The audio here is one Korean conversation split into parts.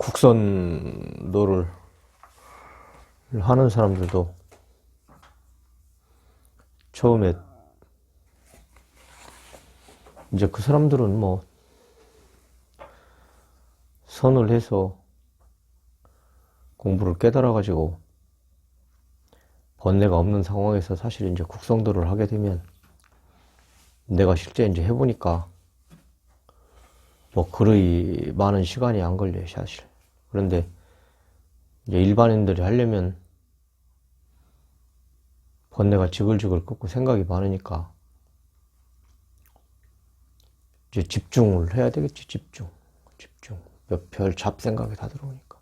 국선도를 하는 사람들도 처음에 이제 그 사람들은 뭐 선을 해서 공부를 깨달아 가지고 번뇌가 없는 상황에서 사실 이제 국성도를 하게 되면 내가 실제 이제 해보니까 뭐 그리 많은 시간이 안 걸려요, 사실. 그런데 이제 일반인들이 하려면 번뇌가 지글지글 끓고 생각이 많으니까 이제 집중을 해야 되겠지. 집중. 몇 별 잡생각이 다 들어오니까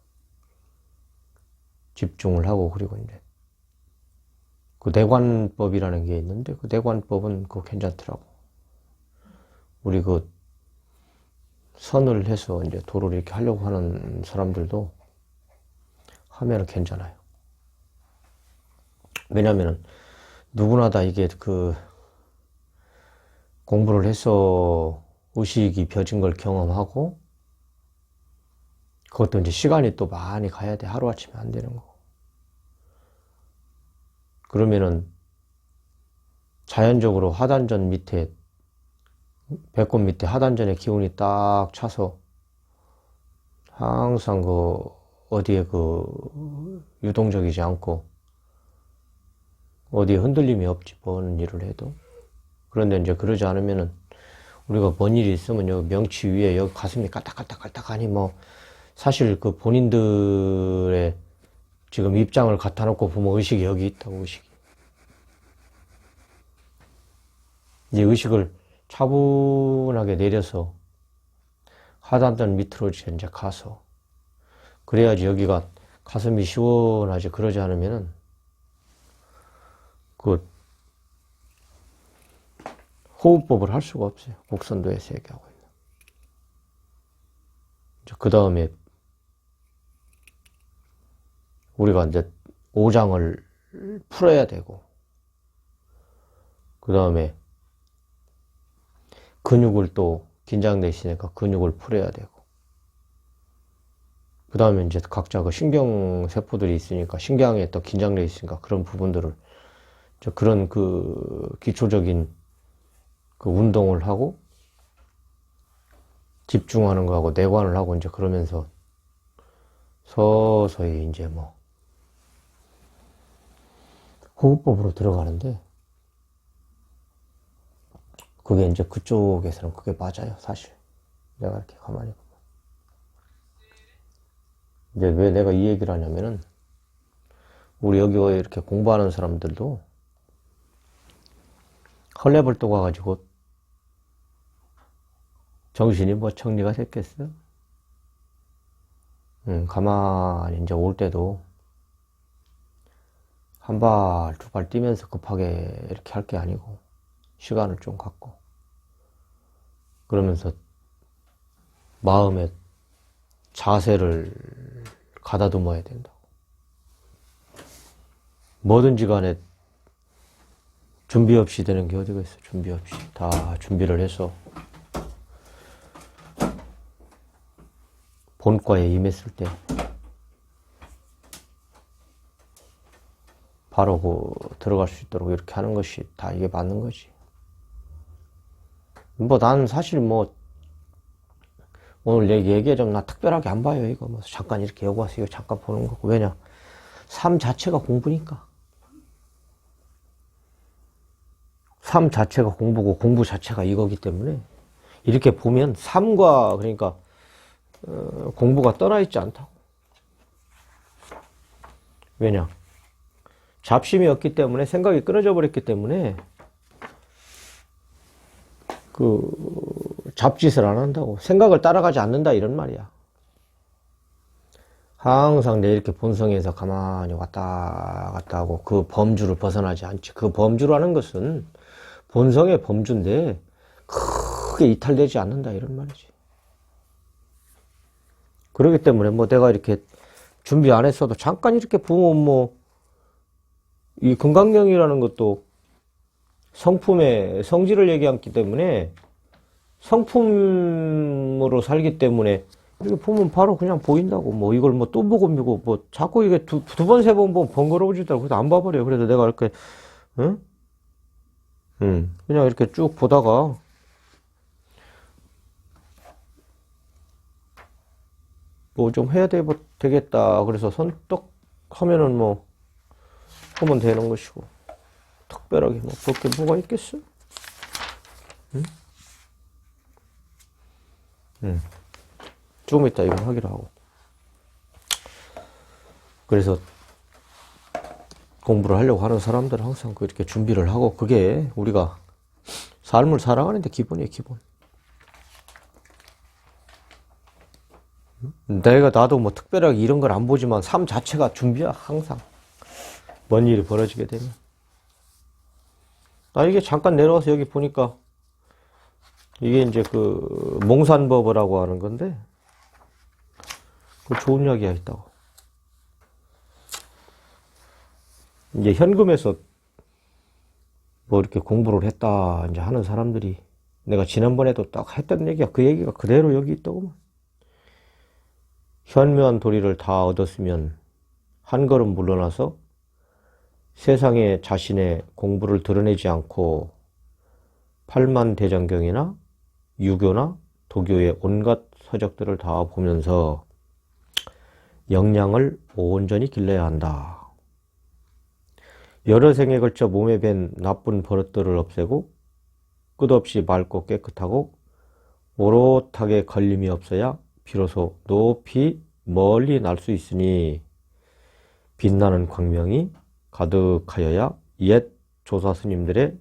집중을 하고, 그리고 이제 그 내관법이라는 게 있는데 그 내관법은 그거 괜찮더라고. 우리 그 선을 해서 이제 도를 이렇게 하려고 하는 사람들도 하면은 괜찮아요. 왜냐면은 누구나 다 이게 그 공부를 해서 의식이 벼진 걸 경험하고, 그것도 이제 시간이 또 많이 가야 돼. 하루아침에 안 되는 거. 그러면은 자연적으로 하단전 밑에, 배꼽 밑에 하단전의 기운이 딱 차서 항상 그 어디에 그 유동적이지 않고 어디에 흔들림이 없지, 뭔 일을 해도. 그런데 이제 그러지 않으면은 우리가 뭔 일이 있으면 여기 명치 위에 여기 가슴이 까딱까딱까딱하니 뭐 사실 그 본인들의 지금 입장을 갖다 놓고 보면 의식이 여기 있다고. 의식이 이제 의식을 차분하게 내려서 하단전 밑으로 이제 가서 그래야지 여기가 가슴이 시원하지. 그러지 않으면은 그 호흡법을 할 수가 없어요. 국선도에서 얘기하고 있는. 그 다음에 우리가 이제 오장을 풀어야 되고, 그 다음에 근육을 또 긴장돼 있으니까 근육을 풀어야 되고, 그 다음에 이제 각자 그 신경세포들이 있으니까 신경에 또 긴장돼 있으니까 그런 부분들을 그런 그 기초적인 그 운동을 하고 집중하는 거하고 내관을 하고 이제 그러면서 서서히 이제 뭐 호흡법으로 들어가는데, 그게 이제 그쪽에서는 그게 맞아요, 사실. 내가 이렇게 가만히 보면. 이제 왜 내가 이 얘기를 하냐면은, 우리 여기 이렇게 공부하는 사람들도 헐레벌떡 와가지고 정신이 뭐 정리가 됐겠어? 가만히 이제 올 때도 한 발, 두 발 뛰면서 급하게 이렇게 할 게 아니고, 시간을 좀 갖고, 그러면서 마음의 자세를 가다듬어야 된다고. 뭐든지 간에 준비 없이 되는 게 어디가 있어. 준비 없이 다 준비를 해서 본과에 임했을 때 바로 그 들어갈 수 있도록 이렇게 하는 것이 다 이게 맞는 거지. 뭐 난 사실 뭐 오늘 얘기에 좀 나 특별하게 안 봐요. 이거 뭐 잠깐 이렇게 여기 와서 이거 잠깐 보는 거고. 왜냐, 삶 자체가 공부니까. 삶 자체가 공부고 공부 자체가 이거기 때문에 이렇게 보면 삶과 그러니까 공부가 떠나 있지 않다고. 왜냐, 잡심이 없기 때문에, 생각이 끊어져 버렸기 때문에 그 잡짓을 안 한다고. 생각을 따라가지 않는다, 이런 말이야. 항상 내 이렇게 본성에서 가만히 왔다 갔다 하고 그 범주를 벗어나지 않지. 그 범주라는 것은 본성의 범주인데 크게 이탈되지 않는다, 이런 말이지. 그렇기 때문에 뭐 내가 이렇게 준비 안 했어도 잠깐 이렇게 보면 뭐 이 금강경이라는 것도 성품의 성질을 얘기했기 때문에, 성품으로 살기 때문에 이렇게 보면 바로 그냥 보인다고. 뭐 이걸 뭐 또 보고 뭐 자꾸 이게 두 번, 세 번 보면 번거로워지더라고. 그래서 안 봐버려요. 그래서 내가 이렇게, 응? 그냥 이렇게 쭉 보다가, 뭐 좀 해야 되겠다. 그래서 선떡 하면은 뭐, 하면 되는 것이고. 특별하게 뭐, 볼 게 뭐가 있겠어? 응? 조금 이따 이거 하기로 하고. 그래서 공부를 하려고 하는 사람들은 항상 그렇게 준비를 하고, 그게 우리가 삶을 살아가는데 기본이에요, 기본. 나도 뭐 특별하게 이런 걸 안 보지만 삶 자체가 준비야, 항상. 뭔 일이 벌어지게 되면. 이게 잠깐 내려와서 여기 보니까 이게 이제 그 몽산법어라고 하는 건데, 그 좋은 이야기가 있다고. 이제 현금에서 뭐 이렇게 공부를 했다 이제 하는 사람들이, 내가 지난번에도 딱 했던 얘기가 그 얘기가 그대로 여기 있더구만. 현묘한 도리를 다 얻었으면 한 걸음 물러나서 세상에 자신의 공부를 드러내지 않고 팔만대장경이나 유교나 도교의 온갖 서적들을 다 보면서 역량을 온전히 길러야 한다. 여러 생에 걸쳐 몸에 밴 나쁜 버릇들을 없애고 끝없이 맑고 깨끗하고 오롯하게 걸림이 없어야 비로소 높이 멀리 날 수 있으니 빛나는 광명이 가득하여야 옛 조사 스님들의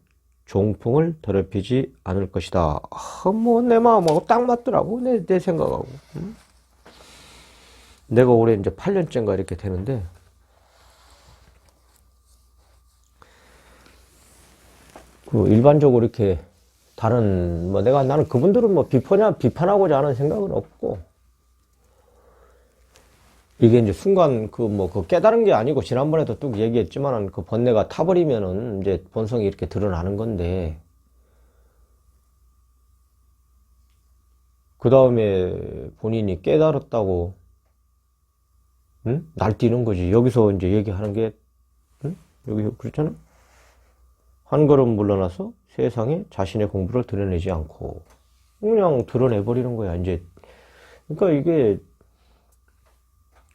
종풍을 더럽히지 않을 것이다. 뭐 내 마음하고 딱 맞더라고. 내 생각하고. 내가 올해 이제 8년째인가 이렇게 되는데, 그 일반적으로 이렇게 다른 뭐 나는 그분들은 뭐 비판하고자 하는 생각은 없고, 이게 이제 순간 그 깨달은 게 아니고, 지난번에도 뚝 얘기했지만은 그 번뇌가 타버리면은 이제 본성이 이렇게 드러나는 건데, 그 다음에 본인이 깨달았다고, 날뛰는 거지. 여기서 이제 얘기하는 게, 여기 그렇잖아? 한 걸음 물러나서 세상에 자신의 공부를 드러내지 않고, 그냥 드러내버리는 거야, 이제. 그러니까 이게,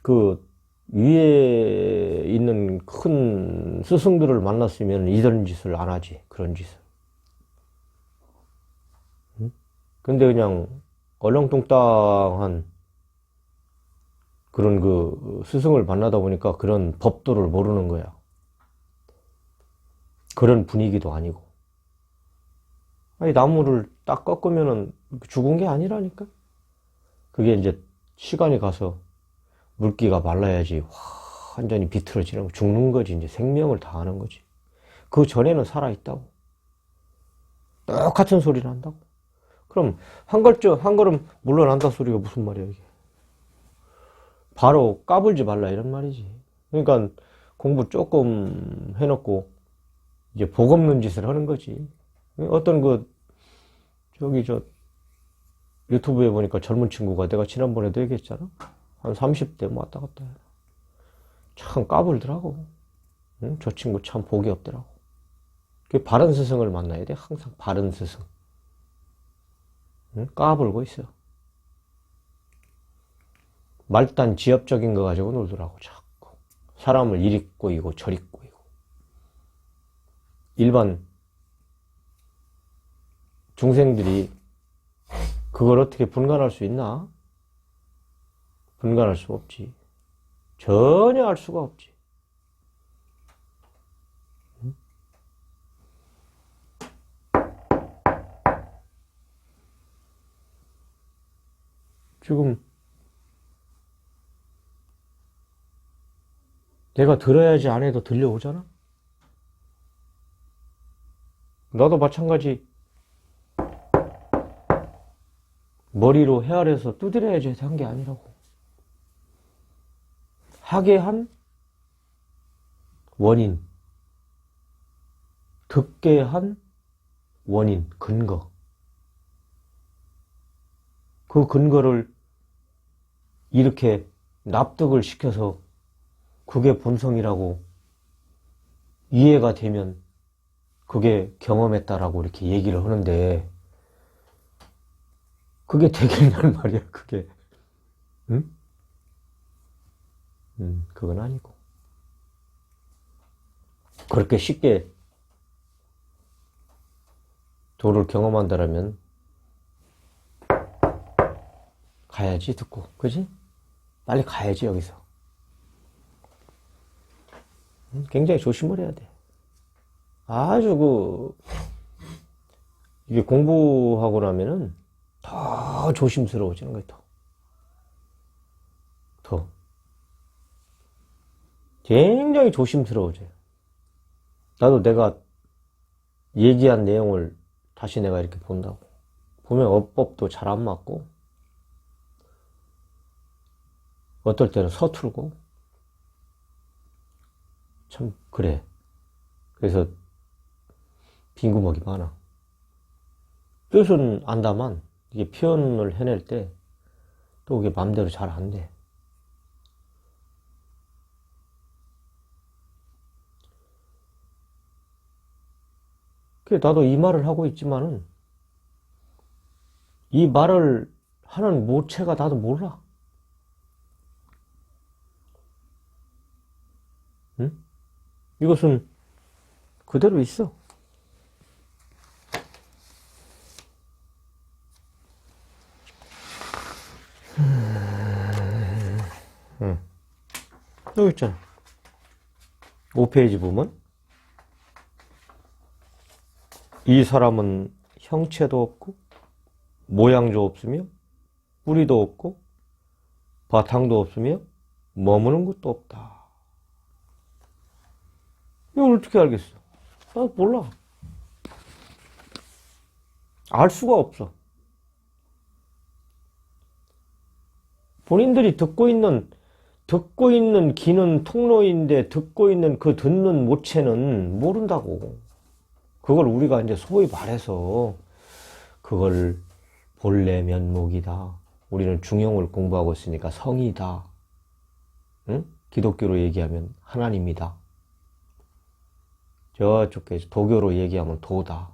그 위에 있는 큰 스승들을 만났으면 이런 짓을 안 하지. 그런 짓을. 근데 그냥 얼렁뚱땅한 그런 그 스승을 만나다 보니까 그런 법도를 모르는 거야. 그런 분위기도 아니고. 아니, 나무를 딱 꺾으면은 죽은 게 아니라니까. 그게 이제 시간이 가서 물기가 말라야지 완전히 비틀어지는, 죽는 거지. 이제 생명을 다하는 거지. 그 전에는 살아있다고. 똑같은 소리를 한다고. 그럼 한 걸음 물러난다 소리가 무슨 말이야, 이게. 바로 까불지 말라 이런 말이지. 그러니까 공부 조금 해놓고 이제 복 없는 짓을 하는 거지. 어떤 유튜브에 보니까 젊은 친구가, 내가 지난번에도 얘기했잖아. 한 30대 뭐 왔다 갔다 해. 참 까불더라고. 응? 저 친구 참 복이 없더라고. 바른 스승을 만나야 돼. 항상 바른 스승. 응? 까불고 있어. 말단 지엽적인 거 가지고 놀더라고, 자꾸. 사람을 이리 꼬이고 저리 꼬이고. 일반 중생들이 그걸 어떻게 분간할 수 있나? 분간할 수가 없지. 전혀 알 수가 없지. 지금 내가 들어야지 안 해도 들려오잖아? 나도 마찬가지. 머리로 헤아려서 두드려야지 해서 한 게 아니라고. 하게 한 원인, 듣게 한 원인, 근거. 그 근거를 이렇게 납득을 시켜서 그게 본성이라고 이해가 되면 그게 경험했다라고 이렇게 얘기를 하는데, 그게 되겠냔 말이야, 그게. 응? 그건 아니고. 그렇게 쉽게 도를 경험한다라면 가야지, 듣고. 그지? 빨리 가야지, 여기서. 굉장히 조심을 해야 돼. 아주 이게 공부하고 나면은 더 조심스러워지는 거야, 더. 굉장히 조심스러워져요. 나도 내가 얘기한 내용을 다시 내가 이렇게 본다고. 보면 어법도 잘 안 맞고, 어떨 때는 서툴고, 참, 그래. 그래서 빈구멍이 많아. 뜻은 안다만, 이게 표현을 해낼 때, 또 이게 마음대로 잘 안 돼. 그래, 나도 이 말을 하고 있지만은, 이 말을 하는 모체가 나도 몰라. 응? 이것은 그대로 있어. 여기 있잖아. 5페이지 보면, 이 사람은 형체도 없고, 모양도 없으며, 뿌리도 없고, 바탕도 없으며, 머무는 것도 없다. 이걸 어떻게 알겠어? 나 몰라. 알 수가 없어. 본인들이 듣고 있는 귀는 통로인데, 듣고 있는 그 듣는 모체는 모른다고. 그걸 우리가 이제 소위 말해서, 그걸 본래 면목이다. 우리는 중용을 공부하고 있으니까 성이다. 응? 기독교로 얘기하면 하나님이다. 저쪽에 도교로 얘기하면 도다.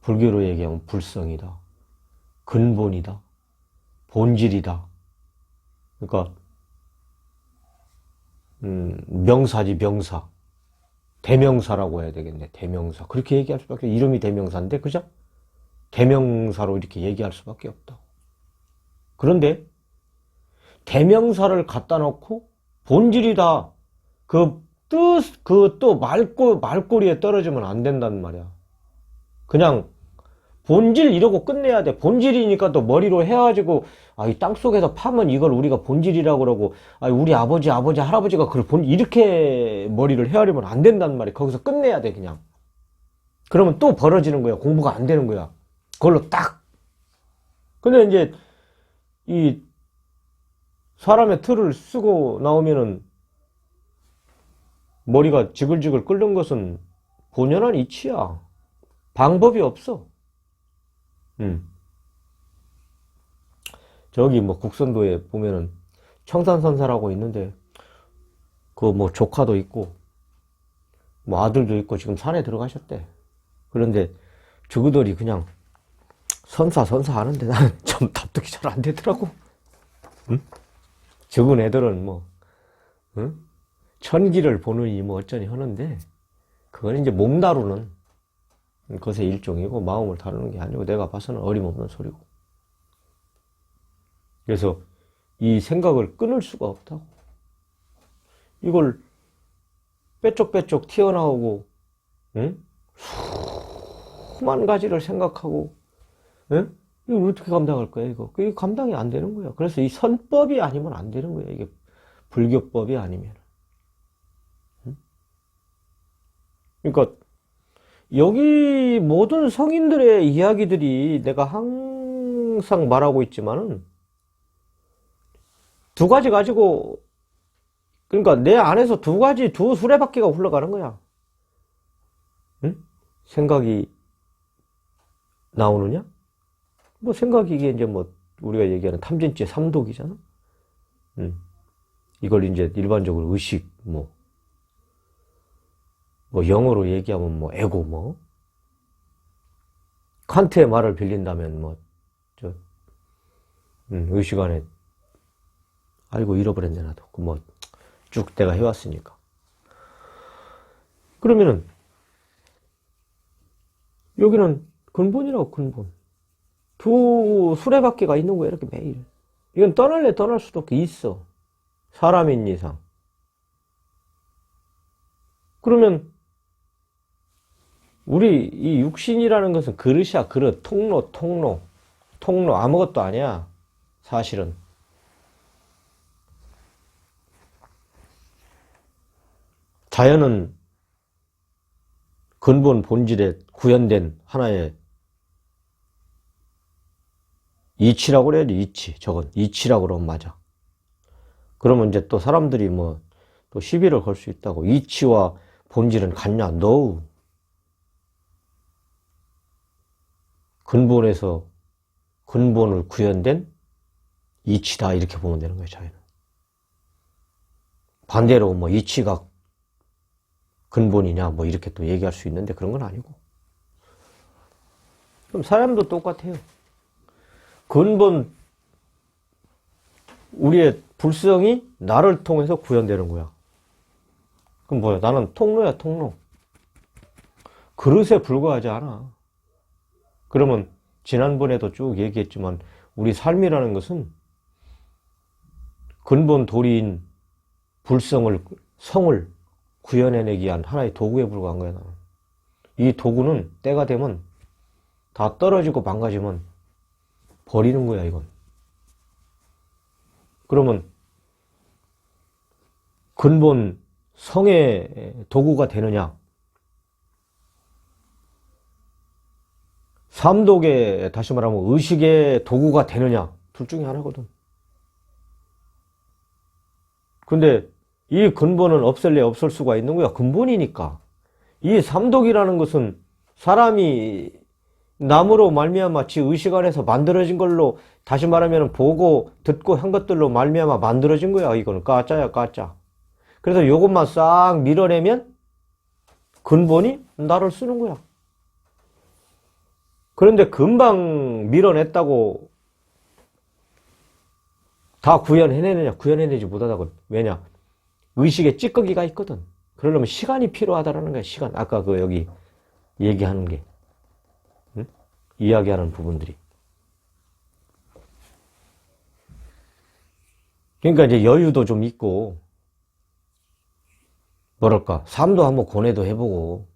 불교로 얘기하면 불성이다. 근본이다. 본질이다. 그러니까 명사지, 명사. 대명사라고 해야 되겠네. 대명사. 그렇게 얘기할 수밖에. 이름이 대명사인데, 그죠? 대명사로 이렇게 얘기할 수밖에 없다. 그런데 대명사를 갖다 놓고 본질이다. 또 말꼬리에 떨어지면 안 된다는 말이야. 그냥 본질 이러고 끝내야 돼. 본질이니까 또 머리로 해가지고, 이 땅속에서 파면 이걸 우리가 본질이라고 그러고, 우리 아버지, 할아버지가 그걸 이렇게 머리를 헤아리면 안 된다는 말이야. 거기서 끝내야 돼, 그냥. 그러면 또 벌어지는 거야. 공부가 안 되는 거야. 그걸로 딱. 근데 이제, 이 사람의 틀을 쓰고 나오면은 머리가 지글지글 끓는 것은 본연한 이치야. 방법이 없어. 저기 뭐 국선도에 보면은 청산선사라고 있는데, 그 뭐 조카도 있고 뭐 아들도 있고 지금 산에 들어가셨대. 그런데 저그들이 그냥 선사 하는데 나는 좀 납득이 잘 안 되더라고. 응? 적은 애들은 뭐 천기를 보느니 뭐 어쩌니 하는데, 그건 이제 몸 다루는 것의 일종이고 마음을 다루는 게 아니고, 내가 봐서는 어림없는 소리고. 그래서 이 생각을 끊을 수가 없다고. 이걸 빼쪽빼쪽 튀어나오고, 수만 가지를 생각하고, 이걸 어떻게 감당할 거야, 이거? 이게 감당이 안 되는 거야. 그래서 이 선법이 아니면 안 되는 거야, 이게. 불교법이 아니면. 그러니까 여기 모든 성인들의 이야기들이 내가 항상 말하고 있지만은, 두 가지 가지고, 그러니까 내 안에서 두 수레바퀴가 흘러가는 거야. 생각이 나오느냐? 뭐 생각이 이게 이제 뭐 우리가 얘기하는 탐진죄 삼독이잖아. 이걸 이제 일반적으로 의식, 뭐 영어로 얘기하면 에고, 칸트의 말을 빌린다면 의식 안에, 아이고, 잃어버렸네, 나도. 쭉 내가 해왔으니까. 그러면은, 여기는 근본이라고, 근본. 두 수레바퀴가 있는 거야, 이렇게 매일. 이건 떠날래 떠날 수도 없게 있어. 사람인 이상. 그러면, 우리 이 육신이라는 것은 그릇이야, 그릇. 통로. 아무것도 아니야. 사실은. 자연은 근본 본질에 구현된 하나의 이치라고 그래야지, 이치. 저건 이치라고 그러면 맞아. 그러면 이제 또 사람들이 또 시비를 걸 수 있다고. 이치와 본질은 같냐? No. 근본에서 근본을 구현된 이치다, 이렇게 보면 되는 거예요, 자연은. 반대로 이치가 근본이냐, 이렇게 또 얘기할 수 있는데 그런 건 아니고. 그럼 사람도 똑같아요. 근본, 우리의 불성이 나를 통해서 구현되는 거야. 그럼 뭐야? 나는 통로야, 통로. 그릇에 불과하지 않아. 그러면 지난번에도 쭉 얘기했지만 우리 삶이라는 것은 근본 도리인 성을 구현해내기 위한 하나의 도구에 불과한 거야, 나는. 이 도구는 때가 되면 다 떨어지고 망가지면 버리는 거야, 이건. 그러면 근본 성의 도구가 되느냐? 삼독의, 다시 말하면 의식의 도구가 되느냐? 둘 중에 하나거든. 근데 이 근본은 없앨래 없을 수가 있는 거야. 근본이니까. 이 삼독이라는 것은 사람이 남으로 말미암아 지 의식 안에서 만들어진 걸로, 다시 말하면 보고 듣고 한 것들로 말미암아 만들어진 거야. 이거는 가짜야, 가짜. 그래서 요것만 싹 밀어내면 근본이 나를 쓰는 거야. 그런데 금방 밀어냈다고 다 구현해내느냐? 구현해내지 못하다고. 왜냐? 의식에 찌꺼기가 있거든. 그러려면 시간이 필요하다라는 거야, 시간. 아까 여기 얘기하는 게. 응? 이야기하는 부분들이. 그러니까 이제 여유도 좀 있고, 뭐랄까, 삶도 한번 고뇌도 해보고,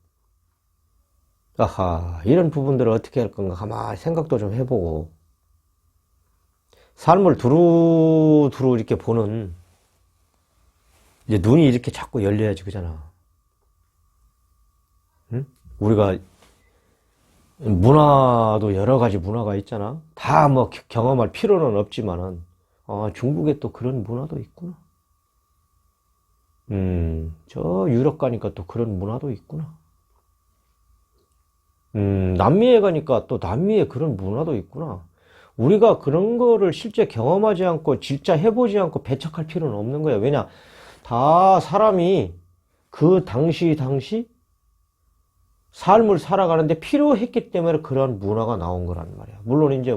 아하, 이런 부분들을 어떻게 할 건가 가만히 생각도 좀 해보고, 삶을 두루두루 이렇게 보는, 이제 눈이 이렇게 자꾸 열려야지, 그잖아. 응? 우리가 문화도 여러 가지 문화가 있잖아. 다 경험할 필요는 없지만은, 중국에 또 그런 문화도 있구나. 저 유럽 가니까 또 그런 문화도 있구나. 남미에 가니까 또 남미에 그런 문화도 있구나. 우리가 그런 거를 실제 경험하지 않고 진짜 해보지 않고 배척할 필요는 없는 거야. 왜냐? 다 사람이 그 당시 삶을 살아가는데 필요했기 때문에 그런 문화가 나온 거란 말이야. 물론 이제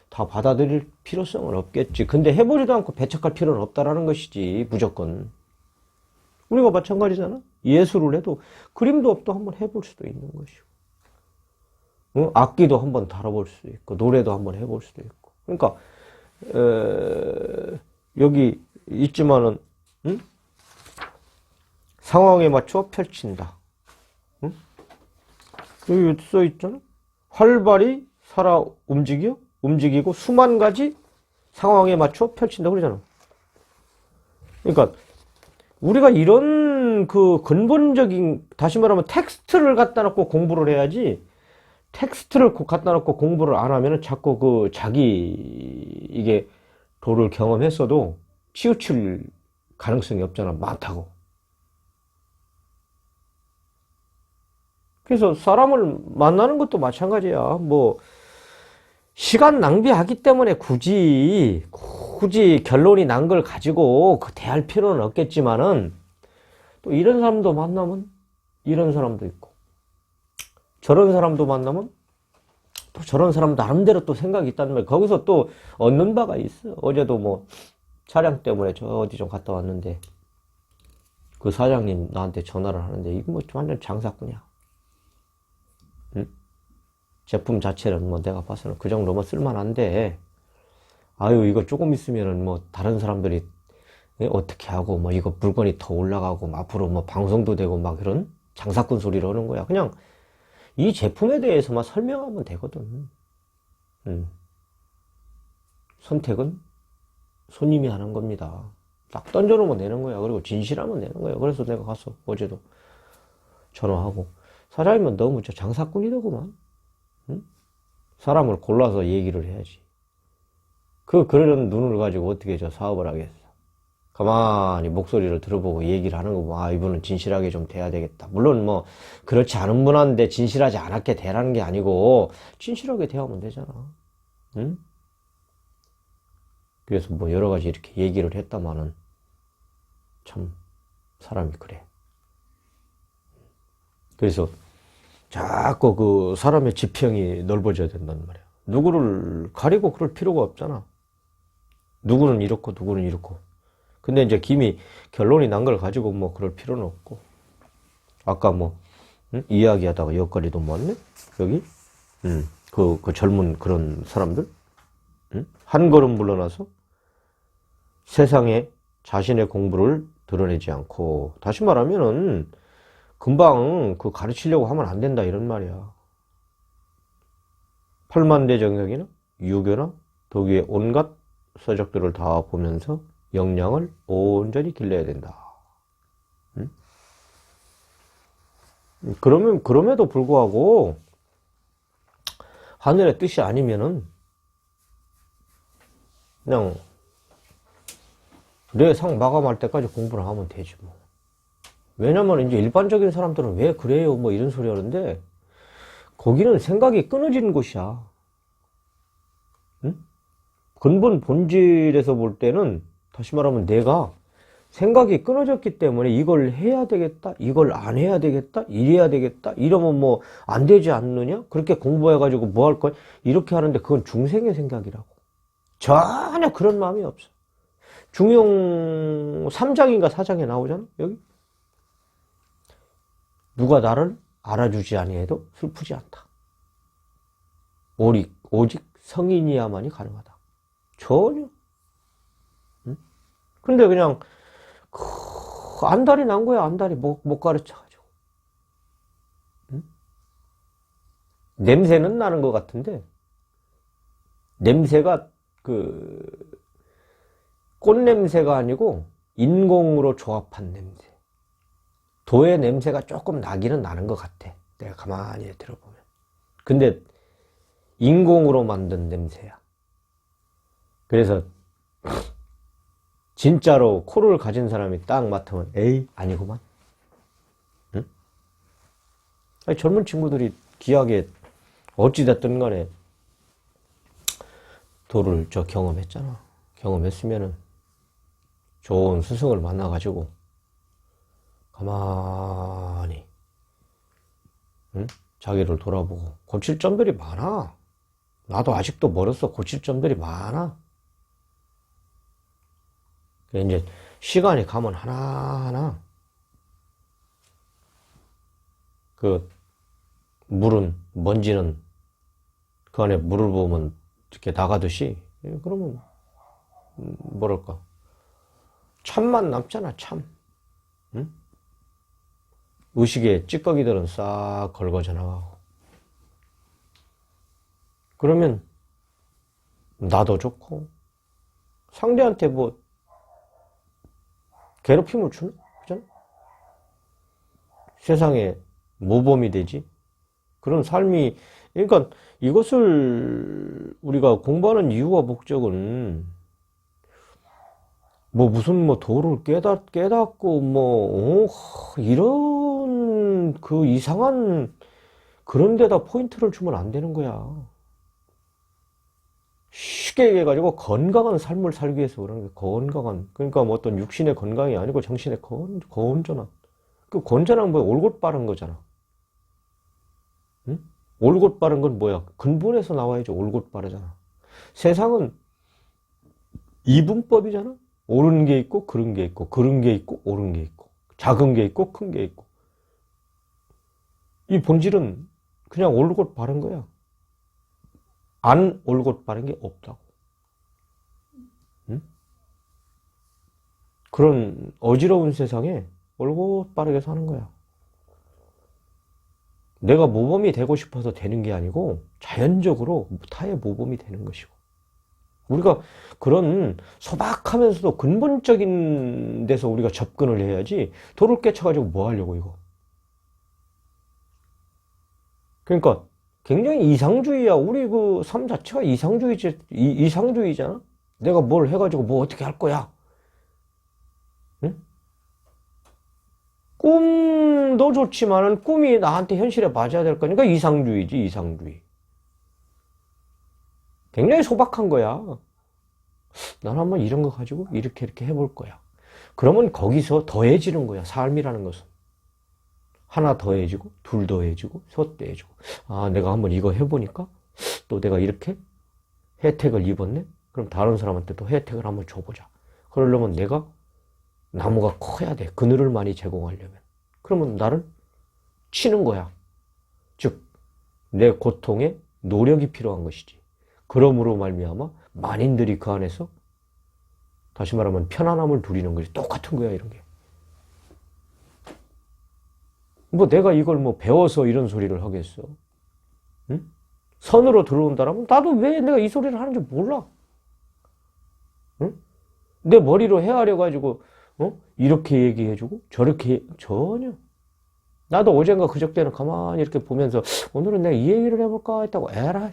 다 받아들일 필요성은 없겠지. 근데 해보지도 않고 배척할 필요는 없다라는 것이지, 무조건. 우리가 마찬가지잖아. 예술을 해도 그림도 또 한번 해볼 수도 있는 것이고, 응? 악기도 한번 다뤄볼 수도 있고, 노래도 한번 해볼 수도 있고. 그러니까 여기 있지만은, 응? 상황에 맞춰 펼친다. 응? 여기 써 있잖아. 활발히 움직이고 수만 가지 상황에 맞춰 펼친다 그러잖아. 그러니까 우리가 이런 근본적인, 다시 말하면 텍스트를 갖다 놓고 공부를 해야지, 텍스트를 갖다 놓고 공부를 안 하면은 자꾸 자기 이게 도를 경험했어도 치우칠 가능성이 없잖아. 많다고. 그래서 사람을 만나는 것도 마찬가지야. 시간 낭비하기 때문에 굳이 굳이 결론이 난 걸 가지고 그 대할 필요는 없겠지만은 또 이런 사람도 만나면 이런 사람도 있고 저런 사람도 만나면 또 저런 사람 나름대로 또 생각이 있다는 말이에요. 거기서 또 얻는 바가 있어. 어제도 뭐 차량 때문에 저 어디 좀 갔다 왔는데 그 사장님 나한테 전화를 하는데 이거 뭐 완전 장사꾼이야. 응? 제품 자체는 뭐 내가 봐서는 그 정도면 쓸만한데 아유 이거 조금 있으면은 뭐 다른 사람들이 어떻게 하고 뭐 이거 물건이 더 올라가고 앞으로 뭐 방송도 되고 막 이런 장사꾼 소리를 하는 거야. 그냥 이 제품에 대해서만 설명하면 되거든. 선택은 손님이 하는 겁니다. 딱 던져놓으면 되는 거야. 그리고 진실하면 되는 거야. 그래서 내가 가서 어제도 전화하고 사장님은 너무 저 장사꾼이더구만. 응? 사람을 골라서 얘기를 해야지. 그런 눈을 가지고 어떻게 저 사업을 하겠어. 가만히 목소리를 들어보고 얘기를 하는 거고, 아, 이분은 진실하게 좀 돼야 되겠다. 물론 뭐, 그렇지 않은 분한테 진실하지 않게 되라는 게 아니고, 진실하게 대하면 되잖아. 응? 그래서 뭐 여러 가지 이렇게 얘기를 했다마는, 참, 사람이 그래. 그래서, 자꾸 그 사람의 지평이 넓어져야 된단 말이야. 누구를 가리고 그럴 필요가 없잖아. 누구는 이렇고, 누구는 이렇고. 근데 이제 김이 결론이 난 걸 가지고 뭐 그럴 필요는 없고. 아까 뭐, 응? 이야기하다가 옆자리도 모았네? 여기? 그 젊은 그런 사람들? 응? 한 걸음 물러나서 세상에 자신의 공부를 드러내지 않고, 다시 말하면은, 금방 그 가르치려고 하면 안 된다, 이런 말이야. 팔만대정경이나 유교나 도교의 온갖 서적들을 다 보면서 역량을 온전히 길러야 된다. 응? 그럼에도 불구하고, 하늘의 뜻이 아니면은, 그냥, 내 상 마감할 때까지 공부를 하면 되지, 뭐. 왜냐면 이제 일반적인 사람들은 왜 그래요? 뭐 이런 소리 하는데, 거기는 생각이 끊어지는 곳이야. 응? 근본 본질에서 볼 때는, 다시 말하면 내가 생각이 끊어졌기 때문에 이걸 해야 되겠다, 이걸 안 해야 되겠다, 이래야 되겠다, 이러면 뭐 안 되지 않느냐? 그렇게 공부해가지고 뭐 할 거야? 이렇게 하는데 그건 중생의 생각이라고. 전혀 그런 마음이 없어. 중용 3장인가 4장에 나오잖아, 여기. 누가 나를 알아주지 아니해도 슬프지 않다. 오직 성인이야만이 가능하다. 전혀. 응? 근데 그냥 안달이 난 거야. 안달이 못 가르쳐가지고. 응? 냄새는 나는 것 같은데 냄새가 꽃 냄새가 아니고 인공으로 조합한 냄새. 도의 냄새가 조금 나기는 나는 것 같아. 내가 가만히 들어보면. 근데 인공으로 만든 냄새야. 그래서 진짜로 코를 가진 사람이 딱 맡으면 에이 아니구만. 응? 아니, 젊은 친구들이 귀하게 어찌됐든 간에 도를 경험했잖아. 경험했으면은 좋은 스승을 만나가지고 가만히 응? 자기를 돌아보고 고칠 점들이 많아. 나도 아직도 멀었어. 고칠 점들이 많아. 이제 시간이 가면 하나하나 그 물은 먼지는 그 안에 물을 부으면 이렇게 나가듯이 그러면 뭐랄까 참만 남잖아. 참. 응? 의식의 찌꺼기들은 싹 걸거져 나가고 그러면 나도 좋고 상대한테 뭐 괴롭힘을 주나? 그잖아? 세상에 모범이 되지? 그런 삶이, 그러니까 이것을 우리가 공부하는 이유와 목적은 뭐 무슨 뭐 도를 깨닫고 뭐, 이런 그 이상한 그런 데다 포인트를 주면 안 되는 거야. 쉽게 얘기해가지고 건강한 삶을 살기 위해서 그러는 거예요. 건강한. 그러니까 뭐 어떤 육신의 건강이 아니고 정신의 건전한. 그 건전한 뭐 올곧 바른 거잖아. 응? 올곧 바른 건 뭐야? 근본에서 나와야지 올곧 바르잖아. 세상은 이분법이잖아. 옳은 게 있고 그른 게 있고 그른 게 있고 옳은 게 있고 작은 게 있고 큰 게 있고. 이 본질은 그냥 올곧 바른 거야. 안 올곧 바른 게 없다고. 응? 그런 어지러운 세상에 올곧 바르게 사는 거야. 내가 모범이 되고 싶어서 되는 게 아니고 자연적으로 타의 모범이 되는 것이고. 우리가 그런 소박하면서도 근본적인 데서 우리가 접근을 해야지 도를 깨쳐가지고 뭐 하려고 이거. 그러니까 굉장히 이상주의야. 우리 그 삶 자체가 이상주의잖아. 내가 뭘 해가지고 뭐 어떻게 할 거야. 응? 꿈도 좋지만은 꿈이 나한테 현실에 맞아야 될 거니까 이상주의지, 이상주의. 굉장히 소박한 거야. 난 한번 이런 거 가지고 이렇게 해볼 거야. 그러면 거기서 더해지는 거야. 삶이라는 것은. 하나 더해지고, 둘 더해지고, 셋 더해지고. 아, 내가 한번 이거 해보니까 또 내가 이렇게 혜택을 입었네? 그럼 다른 사람한테 또 혜택을 한번 줘보자. 그러려면 내가 나무가 커야 돼. 그늘을 많이 제공하려면. 그러면 나를 치는 거야. 즉, 내 고통에 노력이 필요한 것이지. 그러므로 말미암아 만인들이 그 안에서 다시 말하면 편안함을 누리는 것이 똑같은 거야, 이런 게. 뭐 내가 이걸 뭐 배워서 이런 소리를 하겠어. 응? 선으로 들어온다라면 나도 왜 내가 이 소리를 하는지 몰라. 응? 내 머리로 헤아려 가지고 이렇게 얘기해주고 전혀. 나도 어젠가 그저께는 가만히 이렇게 보면서 오늘은 내가 이 얘기를 해볼까 했다고 에라.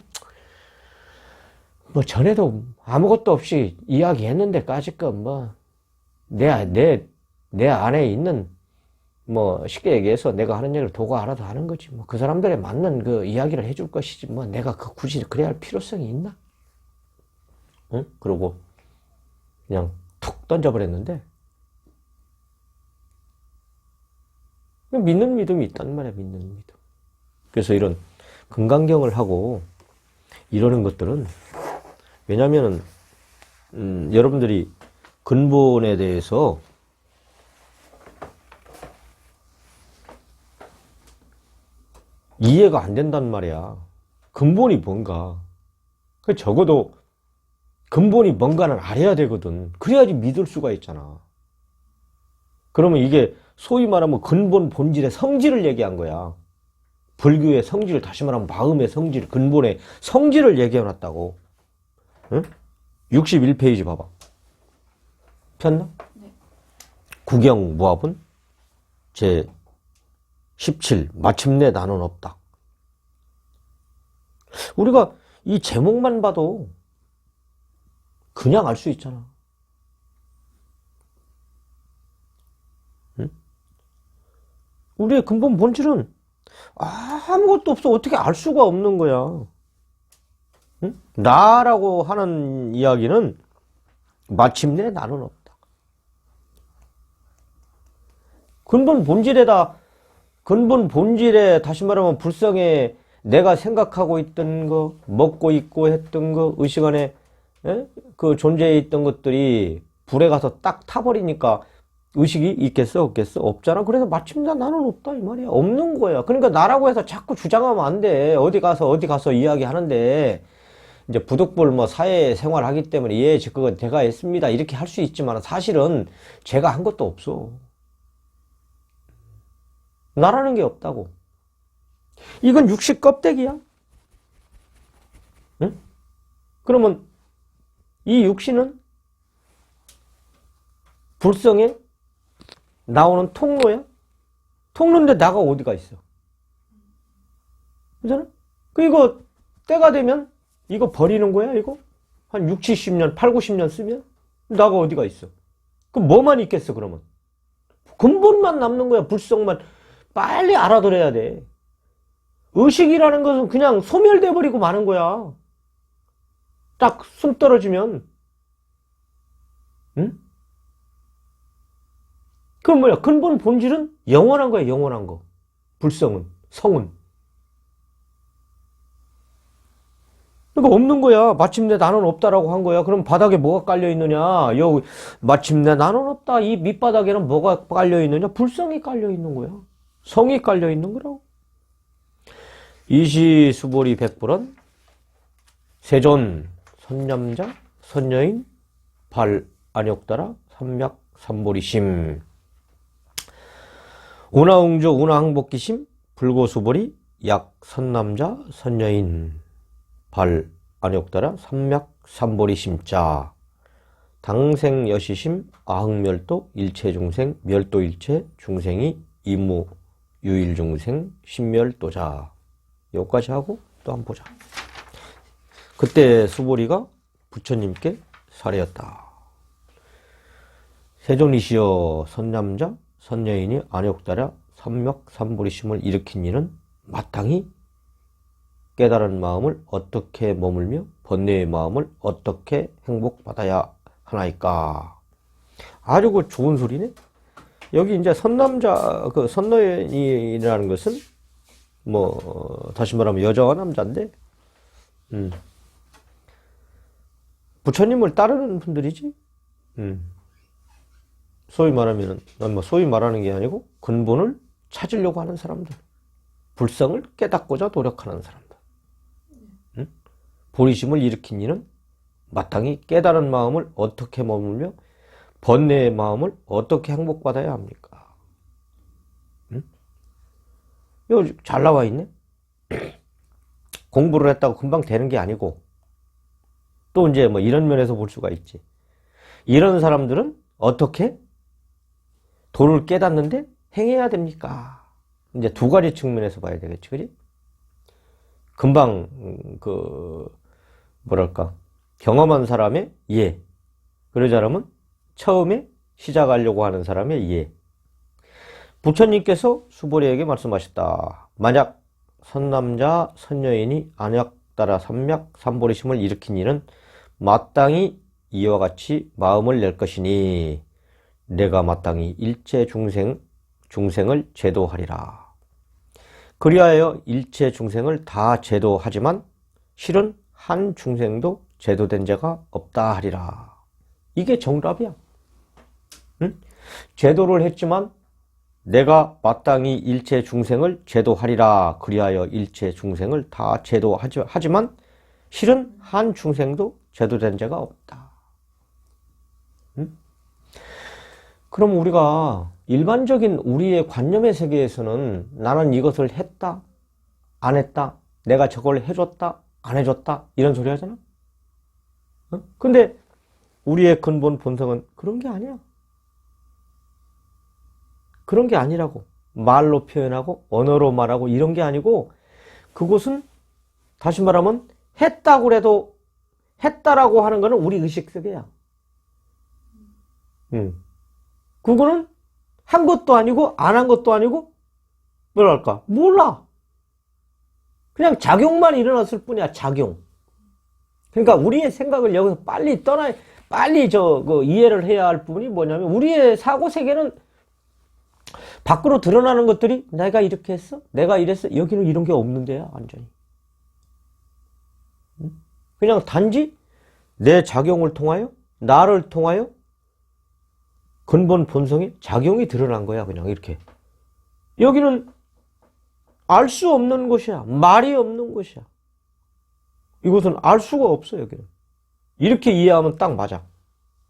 뭐 전에도 아무것도 없이 이야기했는데까짓건 뭐 내 안에 있는 뭐 쉽게 얘기해서 내가 하는 얘기를 도가 알아도 하는 거지. 뭐 그 사람들에 맞는 그 이야기를 해줄 것이지. 뭐 내가 그 굳이 그래야 할 필요성이 있나? 응? 그러고 그냥 툭 던져버렸는데 믿는 믿음이 있단 말이야. 믿는 믿음. 그래서 이런 금강경을 하고 이러는 것들은 왜냐면은 여러분들이 근본에 대해서 이해가 안 된단 말이야. 근본이 뭔가. 적어도 근본이 뭔가는 알아야 되거든. 그래야지 믿을 수가 있잖아. 그러면 이게 소위 말하면 근본 본질의 성질을 얘기한 거야. 불교의 성질, 다시 말하면 마음의 성질, 근본의 성질을 얘기해놨다고. 응? 61페이지 봐봐. 폈나? 네. 구경무합은 제 17. 마침내 나는 없다. 우리가 이 제목만 봐도 그냥 알 수 있잖아. 응? 우리의 근본 본질은 아무것도 없어. 어떻게 알 수가 없는 거야. 응? 나라고 하는 이야기는 마침내 나는 없다. 근본 본질에 다시 말하면 불성에 내가 생각하고 있던 거, 먹고 있고 했던 거, 의식 안에 그 존재해 있던 것들이 불에 가서 딱 타버리니까 의식이 있겠어? 없겠어? 없잖아. 그래서 마침내 나는 없다 이 말이야. 없는 거야. 그러니까 나라고 해서 자꾸 주장하면 안 돼. 어디 가서 이야기하는데 이제 부득불 뭐 사회생활 하기 때문에 예, 그건 제가 했습니다. 이렇게 할 수 있지만 사실은 제가 한 것도 없어. 나라는 게 없다고. 이건 육식 껍데기야. 응? 그러면 이 육신은 불성에 나오는 통로야? 통로인데 나가 어디가 있어? 그잖아? 이거 때가 되면 이거 버리는 거야, 이거? 한 6, 70년, 8, 90년 쓰면? 나가 어디가 있어? 그럼 뭐만 있겠어, 그러면? 근본만 남는 거야, 불성만. 빨리 알아들어야 돼. 의식이라는 것은 그냥 소멸돼 버리고 마는 거야. 딱 숨 떨어지면, 응? 그건 뭐야? 근본 본질은 영원한 거야, 영원한 거. 불성은, 성은. 그러니까 없는 거야. 마침내 나는 없다라고 한 거야. 그럼 바닥에 뭐가 깔려 있느냐? 여기 마침내 나는 없다. 이 밑바닥에는 뭐가 깔려 있느냐? 불성이 깔려 있는 거야. 성이 깔려 있는 거라고. 이시수보리 백불은 세존 선남자 선여인 발 안욕따라 삼약 삼보리심 운하웅조 운하항복기심 불고수보리 약 선남자 선여인 발 안욕따라 삼약 삼보리심자 당생여시심 아흥멸도 일체중생 멸도일체 중생이 이무 유일중생 신멸도자. 여기까지 하고 또 한번 보자. 그때 수보리가 부처님께 사례였다. 세존이시여 선남자 선여인이 안욕따라 삼약 삼보리심을 일으킨 이는 마땅히 깨달은 마음을 어떻게 머물며 번뇌의 마음을 어떻게 행복받아야 하나이까. 아주 그 좋은 소리네. 여기 이제 선남자, 그 선여인이라는 것은 뭐 다시 말하면 여자와 남자인데, 부처님을 따르는 분들이지. 소위 말하면은, 소위 말하는 게 아니고 근본을 찾으려고 하는 사람들, 불성을 깨닫고자 노력하는 사람들. 보리심을 일으킨 이는 마땅히 깨달은 마음을 어떻게 머물며 번뇌의 마음을 어떻게 행복받아야 합니까? 이거 잘 나와 있네. 공부를 했다고 금방 되는 게 아니고, 또 이제 뭐 이런 면에서 볼 수가 있지. 이런 사람들은 어떻게 도를 깨닫는데 행해야 됩니까? 이제 두 가지 측면에서 봐야 되겠지, 그지? 금방 뭐랄까, 경험한 사람의 이해, 그러자면 처음에 시작하려고 하는 사람의 이해. 부처님께서 수보리에게 말씀하셨다. 만약 선남자 선여인이 안약 따라 삼약 삼보리심을 일으킨 이는 마땅히 이와 같이 마음을 낼 것이니 내가 마땅히 일체 중생을 제도하리라. 그리하여 일체 중생을 다 제도하지만 실은 한 중생도 제도된 자가 없다 하리라. 이게 정답이야. 응? 제도를 했지만 내가 마땅히 일체 중생을 제도하리라. 그리하여 일체 중생을 다 제도하지만 실은 한 중생도 제도된 자가 없다. 응? 그럼 우리가 일반적인 우리의 관념의 세계에서는 나는 이것을 했다, 안 했다, 내가 저걸 해줬다, 안 해줬다, 이런 소리 하잖아. 근데 우리의 근본 본성은 그런 게 아니야. 그런 게 아니라고. 말로 표현하고 언어로 말하고 이런 게 아니고, 그것은 다시 말하면 했다고 해도 했다라고 하는 거는 우리 의식 세계야. 그거는 한 것도 아니고 안 한 것도 아니고 뭐랄까, 몰라. 그냥 작용만 일어났을 뿐이야. 작용. 그러니까 우리의 생각을 여기서 빨리 이해를 해야 할 부분이 뭐냐면, 우리의 사고 세계는 밖으로 드러나는 것들이 내가 이렇게 했어? 내가 이랬어? 여기는 이런 게 없는 데야, 완전히. 그냥 단지 내 작용을 통하여, 나를 통하여 근본 본성의 작용이 드러난 거야, 그냥 이렇게. 여기는 알 수 없는 곳이야. 말이 없는 곳이야. 이곳은 알 수가 없어, 여기는. 이렇게 이해하면 딱 맞아.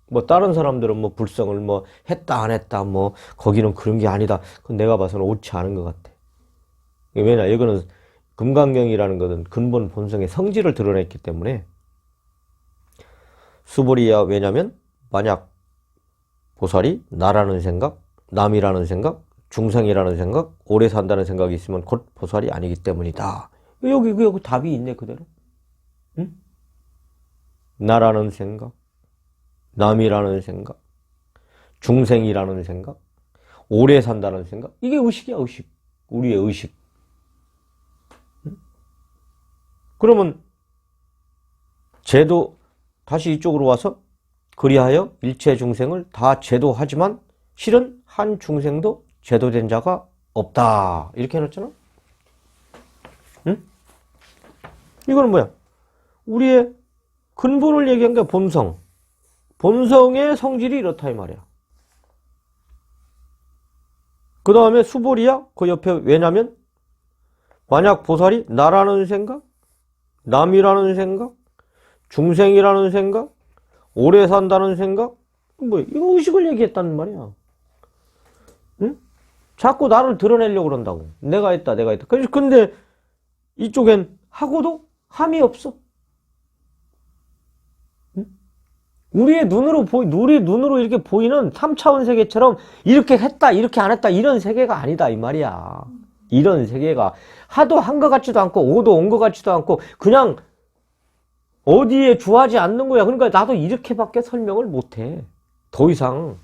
뭐 다른 사람들은 뭐 불성을 뭐 했다 안 했다 뭐 거기는 그런 게 아니다. 그건 내가 봐서는 옳지 않은 것 같아. 왜냐, 이거는 금강경이라는 것은 근본 본성의 성질을 드러냈기 때문에. 수보리야, 왜냐면 만약 보살이 나라는 생각, 남이라는 생각, 중생이라는 생각, 오래 산다는 생각이 있으면 곧 보살이 아니기 때문이다. 여기 답이 있네, 그대로. 응? 나라는 생각, 남이라는 생각, 중생이라는 생각, 오래 산다는 생각. 이게 의식이야, 의식. 우리의 의식. 응? 그러면 다시 이쪽으로 와서 그리하여 일체 중생을 다 제도하지만 실은 한 중생도 제도된 자가 없다. 이렇게 해놨잖아. 응? 이거는 뭐야? 우리의 근본을 얘기한 게 본성. 본성의 성질이 이렇다 이 말이야. 그 다음에 수보리야? 그 옆에 왜냐면 만약 보살이 나라는 생각, 남이라는 생각, 중생이라는 생각, 오래 산다는 생각, 뭐 이거 의식을 얘기했다는 말이야. 응? 자꾸 나를 드러내려고 그런다고. 내가 했다, 내가 했다. 근데 이쪽엔 하고도 함이 없어. 응? 우리 눈으로 이렇게 보이는 3차원 세계처럼 이렇게 했다, 이렇게 안 했다, 이런 세계가 아니다, 이 말이야. 이런 세계가 하도 한 것 같지도 않고, 오도 온 것 같지도 않고, 그냥 어디에 주하지 않는 거야. 그러니까 나도 이렇게밖에 설명을 못해. 더 이상.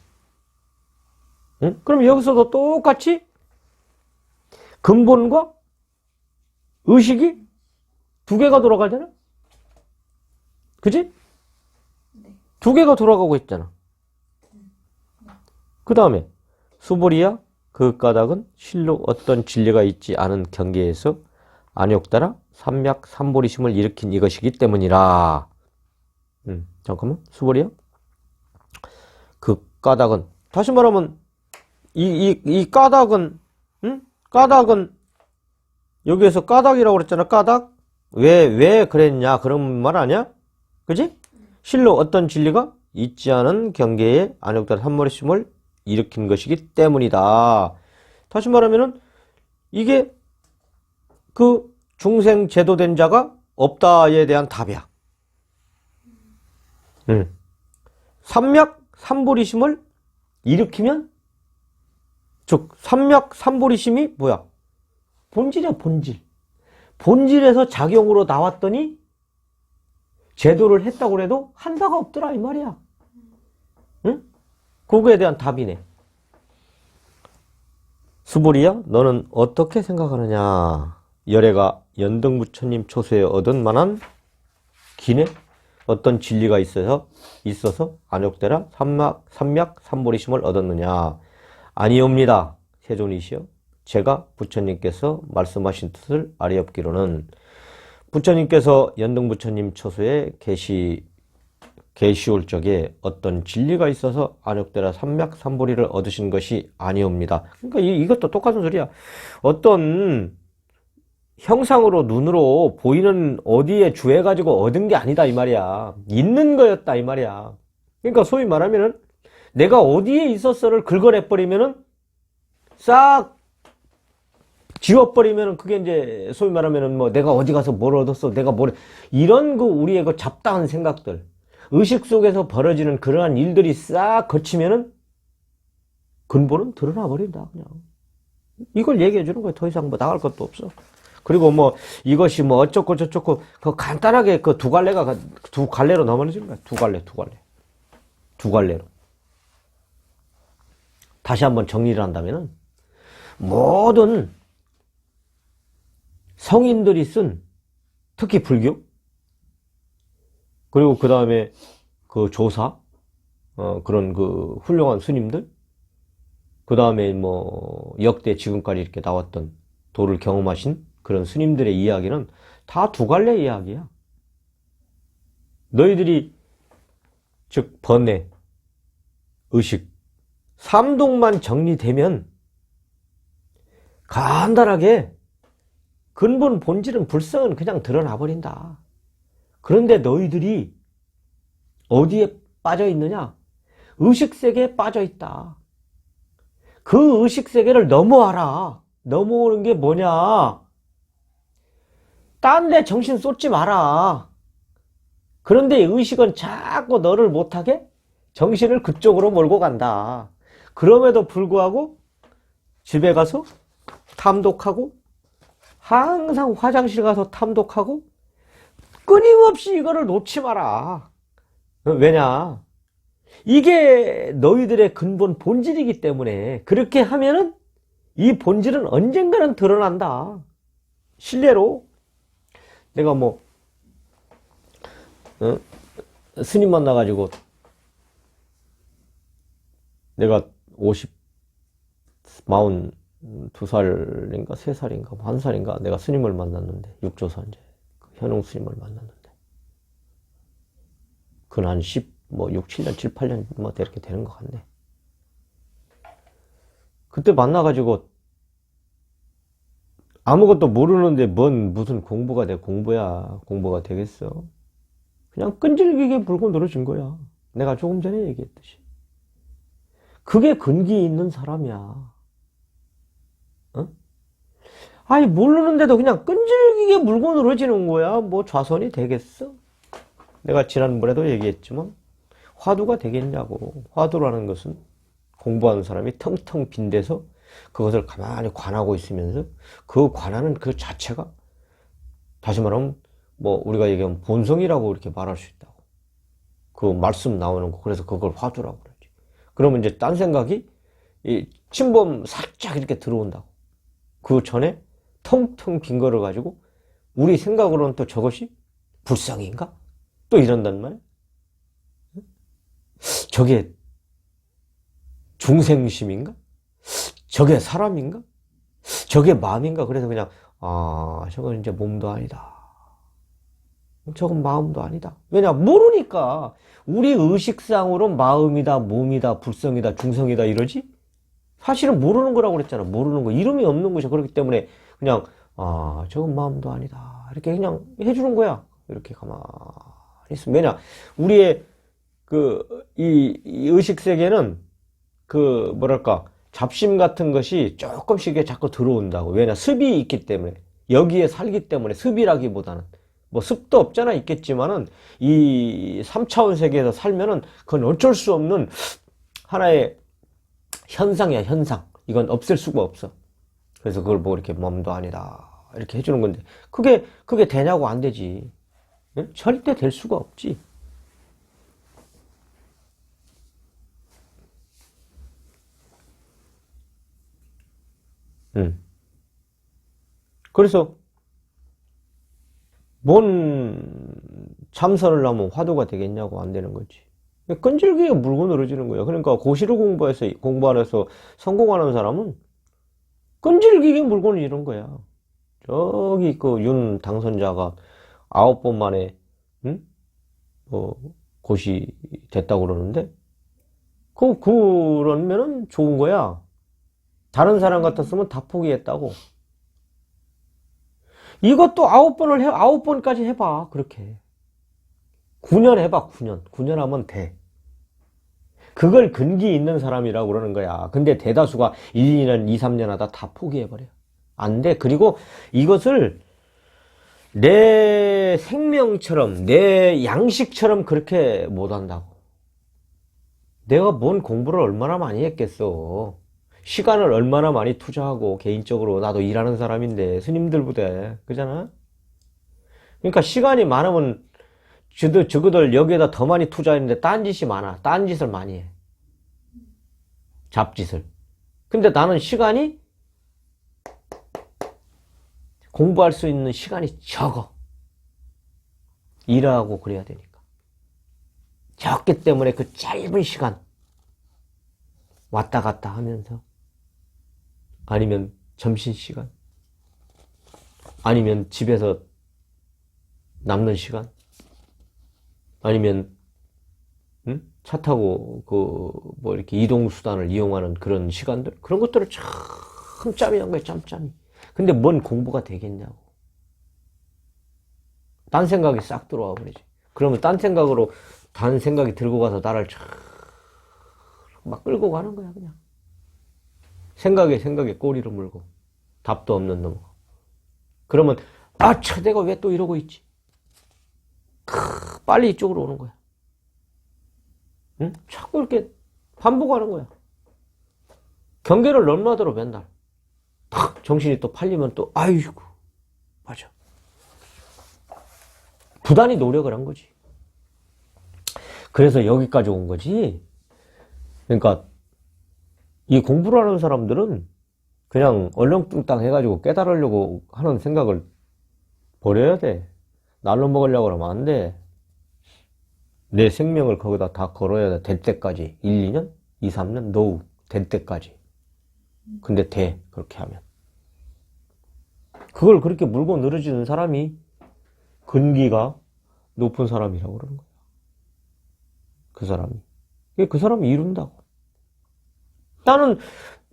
응? 그럼 여기서도 똑같이 근본과 의식이 두 개가 돌아가잖아? 그지? 네. 두 개가 돌아가고 있잖아. 그 다음에 수보리야 그 까닭은 실로 어떤 진리가 있지 않은 경계에서 안욕따라 삼약 삼보리심을 일으킨 이것이기 때문이라. 잠깐만. 수보리야 그 까닭은 다시 말하면 이 까닭은 까닭은 여기에서 까닭이라고 그랬잖아. 까닭. 왜 그랬냐 그런 말 아니야? 그지? 실로 어떤 진리가 있지 않은 경계에 안욕따라 삼보리심을 일으킨 것이기 때문이다. 다시 말하면은 이게 그 중생 제도된 자가 없다에 대한 답이야. 삼약 삼보리심을 일으키면 즉 삼약 삼보리심이 뭐야? 본질이야 본질. 본질에서 작용으로 나왔더니 제도를 했다고 해도 한사가 없더라 이 말이야. 응? 그거에 대한 답이네. 수보리야 너는 어떻게 생각하느냐. 열애가 연등부처님 초소에 얻은 만한 기네 어떤 진리가 있어서 안욕대라 삼약 삼보리심을 얻었느냐. 아니옵니다. 세존이시여 제가 부처님께서 말씀하신 뜻을 아뢰옵기로는 부처님께서 연등부처님 초소에 계시올 적에 어떤 진리가 있어서 안욕대라 삼약 삼보리를 얻으신 것이 아니옵니다. 그러니까 이것도 똑같은 소리야. 어떤 형상으로 눈으로 보이는 어디에 주해가지고 얻은 게 아니다 이 말이야. 있는 거였다 이 말이야. 그러니까 소위 말하면은 내가 어디에 있었어를 긁어내버리면은 싹 지워버리면은 그게 이제 소위 말하면은 뭐 내가 어디 가서 뭘 얻었어 내가 뭘 이런 그 우리의 그 잡다한 생각들 의식 속에서 벌어지는 그러한 일들이 싹 거치면은 근본은 드러나 버린다 그냥. 이걸 얘기해 주는 거야. 더 이상 뭐 나갈 것도 없어. 그리고 뭐 이것이 뭐 어쩌고 저쩌고 그 간단하게 그 두 갈래로 넘어지는 거야. 두 갈래로. 다시 한번 정리를 한다면은 모든 성인들이 쓴 특히 불교 그리고 그 다음에 그 조사 그런 그 훌륭한 스님들 그 다음에 뭐 역대 지금까지 이렇게 나왔던 도를 경험하신 그런 스님들의 이야기는 다 두 갈래 이야기야. 너희들이 즉 번뇌, 의식, 삼독만 정리되면 간단하게 근본 본질은 불성은 그냥 드러나 버린다. 그런데 너희들이 어디에 빠져 있느냐? 의식세계에 빠져 있다. 그 의식세계를 넘어와라. 넘어오는 게 뭐냐? 딴 데 정신 쏟지 마라. 그런데 의식은 자꾸 너를 못하게 정신을 그쪽으로 몰고 간다. 그럼에도 불구하고 집에 가서 탐독하고 항상 화장실 가서 탐독하고 끊임없이 이거를 놓지 마라. 왜냐? 이게 너희들의 근본 본질이기 때문에 그렇게 하면은 이 본질은 언젠가는 드러난다. 실례로 내가 뭐 스님 만나가지고 내가 42살인가 3살인가 1살인가 내가 스님을 만났는데 육조선제 현웅 스님을 만났는데 그건 한 6, 7년 7, 8년 뭐 이렇게 되는 것 같네. 그때 만나가지고 아무것도 모르는데 무슨 공부가 공부가 되겠어. 그냥 끈질기게 물고 늘어진 거야. 내가 조금 전에 얘기했듯이. 그게 근기 있는 사람이야. 어? 아니 모르는데도 그냥 끈질기게 물고 늘어지는 거야. 뭐 좌선이 되겠어? 내가 지난번에도 얘기했지만 화두가 되겠냐고. 화두라는 것은 공부하는 사람이 텅텅 빈 데서 그것을 가만히 관하고 있으면서 그 관하는 그 자체가 다시 말하면 뭐 우리가 얘기하면 본성이라고 이렇게 말할 수 있다고. 그 말씀 나오는 거. 그래서 그걸 화두라고 그러지. 그러면 이제 딴 생각이 이 침범 살짝 이렇게 들어온다고. 그 전에 텅텅 빈 거를 가지고 우리 생각으로는 또 저것이 불성인가? 또 이런단 말이야. 저게 중생심인가? 저게 사람인가? 저게 마음인가? 그래서 그냥 저건 이제 몸도 아니다. 저건 마음도 아니다. 왜냐? 모르니까. 우리 의식상으로 마음이다, 몸이다, 불성이다, 중성이다 이러지? 사실은 모르는 거라고 그랬잖아. 모르는 거. 이름이 없는 것이야. 그렇기 때문에 그냥 저건 마음도 아니다. 이렇게 그냥 해주는 거야. 이렇게 가만히 있으면. 왜냐? 우리의 이 의식 세계는 뭐랄까, 잡심 같은 것이 조금씩 자꾸 들어온다고. 왜냐? 습이 있기 때문에. 여기에 살기 때문에 습이라기보다는. 뭐 습도 없잖아. 있겠지만은 이 3차원 세계에서 살면은 그건 어쩔 수 없는 하나의 현상이야, 현상. 이건 없앨 수가 없어. 그래서 그걸 뭐 이렇게 몸도 아니다. 이렇게 해주는 건데. 그게 되냐고 안 되지. 응? 절대 될 수가 없지. 그래서 뭔 참선을 하면 화두가 되겠냐고 안 되는 거지. 끈질기게 물고 늘어지는 거야. 그러니까 고시를 공부하면서 성공하는 사람은 끈질기게 물고는 이런 거야. 저기 윤 당선자가 9번 만에 고시 됐다고 그러는데 그러면은 좋은 거야. 다른 사람 같았으면 다 포기했다고. 이것도 9번까지 해봐. 그렇게. 9년 해봐, 9년. 9년 하면 돼. 그걸 근기 있는 사람이라고 그러는 거야. 근데 대다수가 1, 2년, 2, 3년 하다 다 포기해버려. 안 돼. 그리고 이것을 내 생명처럼, 내 양식처럼 그렇게 못 한다고. 내가 뭔 공부를 얼마나 많이 했겠어. 시간을 얼마나 많이 투자하고 개인적으로 나도 일하는 사람인데 스님들보다 그잖아. 그러니까 시간이 많으면 저거들 여기에다 더 많이 투자했는데 딴짓이 많아. 딴짓을 많이 해. 잡짓을. 근데 나는 시간이 공부할 수 있는 시간이 적어. 일하고 그래야 되니까. 적기 때문에 그 짧은 시간 왔다 갔다 하면서 아니면 점심시간 아니면 집에서 남는 시간 아니면 차 타고 뭐 이렇게 이동수단을 이용하는 그런 시간들 그런 것들을 참 짬이한 거야. 짬짬이. 근데 뭔 공부가 되겠냐고. 딴 생각이 싹 들어와 버리지. 그러면 딴 생각이 들고 가서 나를 막 끌고 가는 거야. 그냥 생각에 꼬리를 물고 답도 없는 놈. 그러면 내가 왜 또 이러고 있지? 빨리 이쪽으로 오는 거야. 응? 자꾸 이렇게 반복하는 거야. 경계를 넘나들어 맨날. 탁 정신이 또 팔리면 또 아이고 맞아. 부단히 노력을 한 거지. 그래서 여기까지 온 거지. 그러니까 이 공부를 하는 사람들은 그냥 얼렁뚱땅 해가지고 깨달으려고 하는 생각을 버려야 돼. 날로 먹으려고 하면 안 돼. 내 생명을 거기다 다 걸어야 될 때까지 1, 2년, 2, 3년 노후 될 때까지. 근데 돼 그렇게 하면. 그걸 그렇게 물고 늘어지는 사람이 근기가 높은 사람이라고 그러는 거야. 그 사람이. 그 사람이 이룬다고. 나는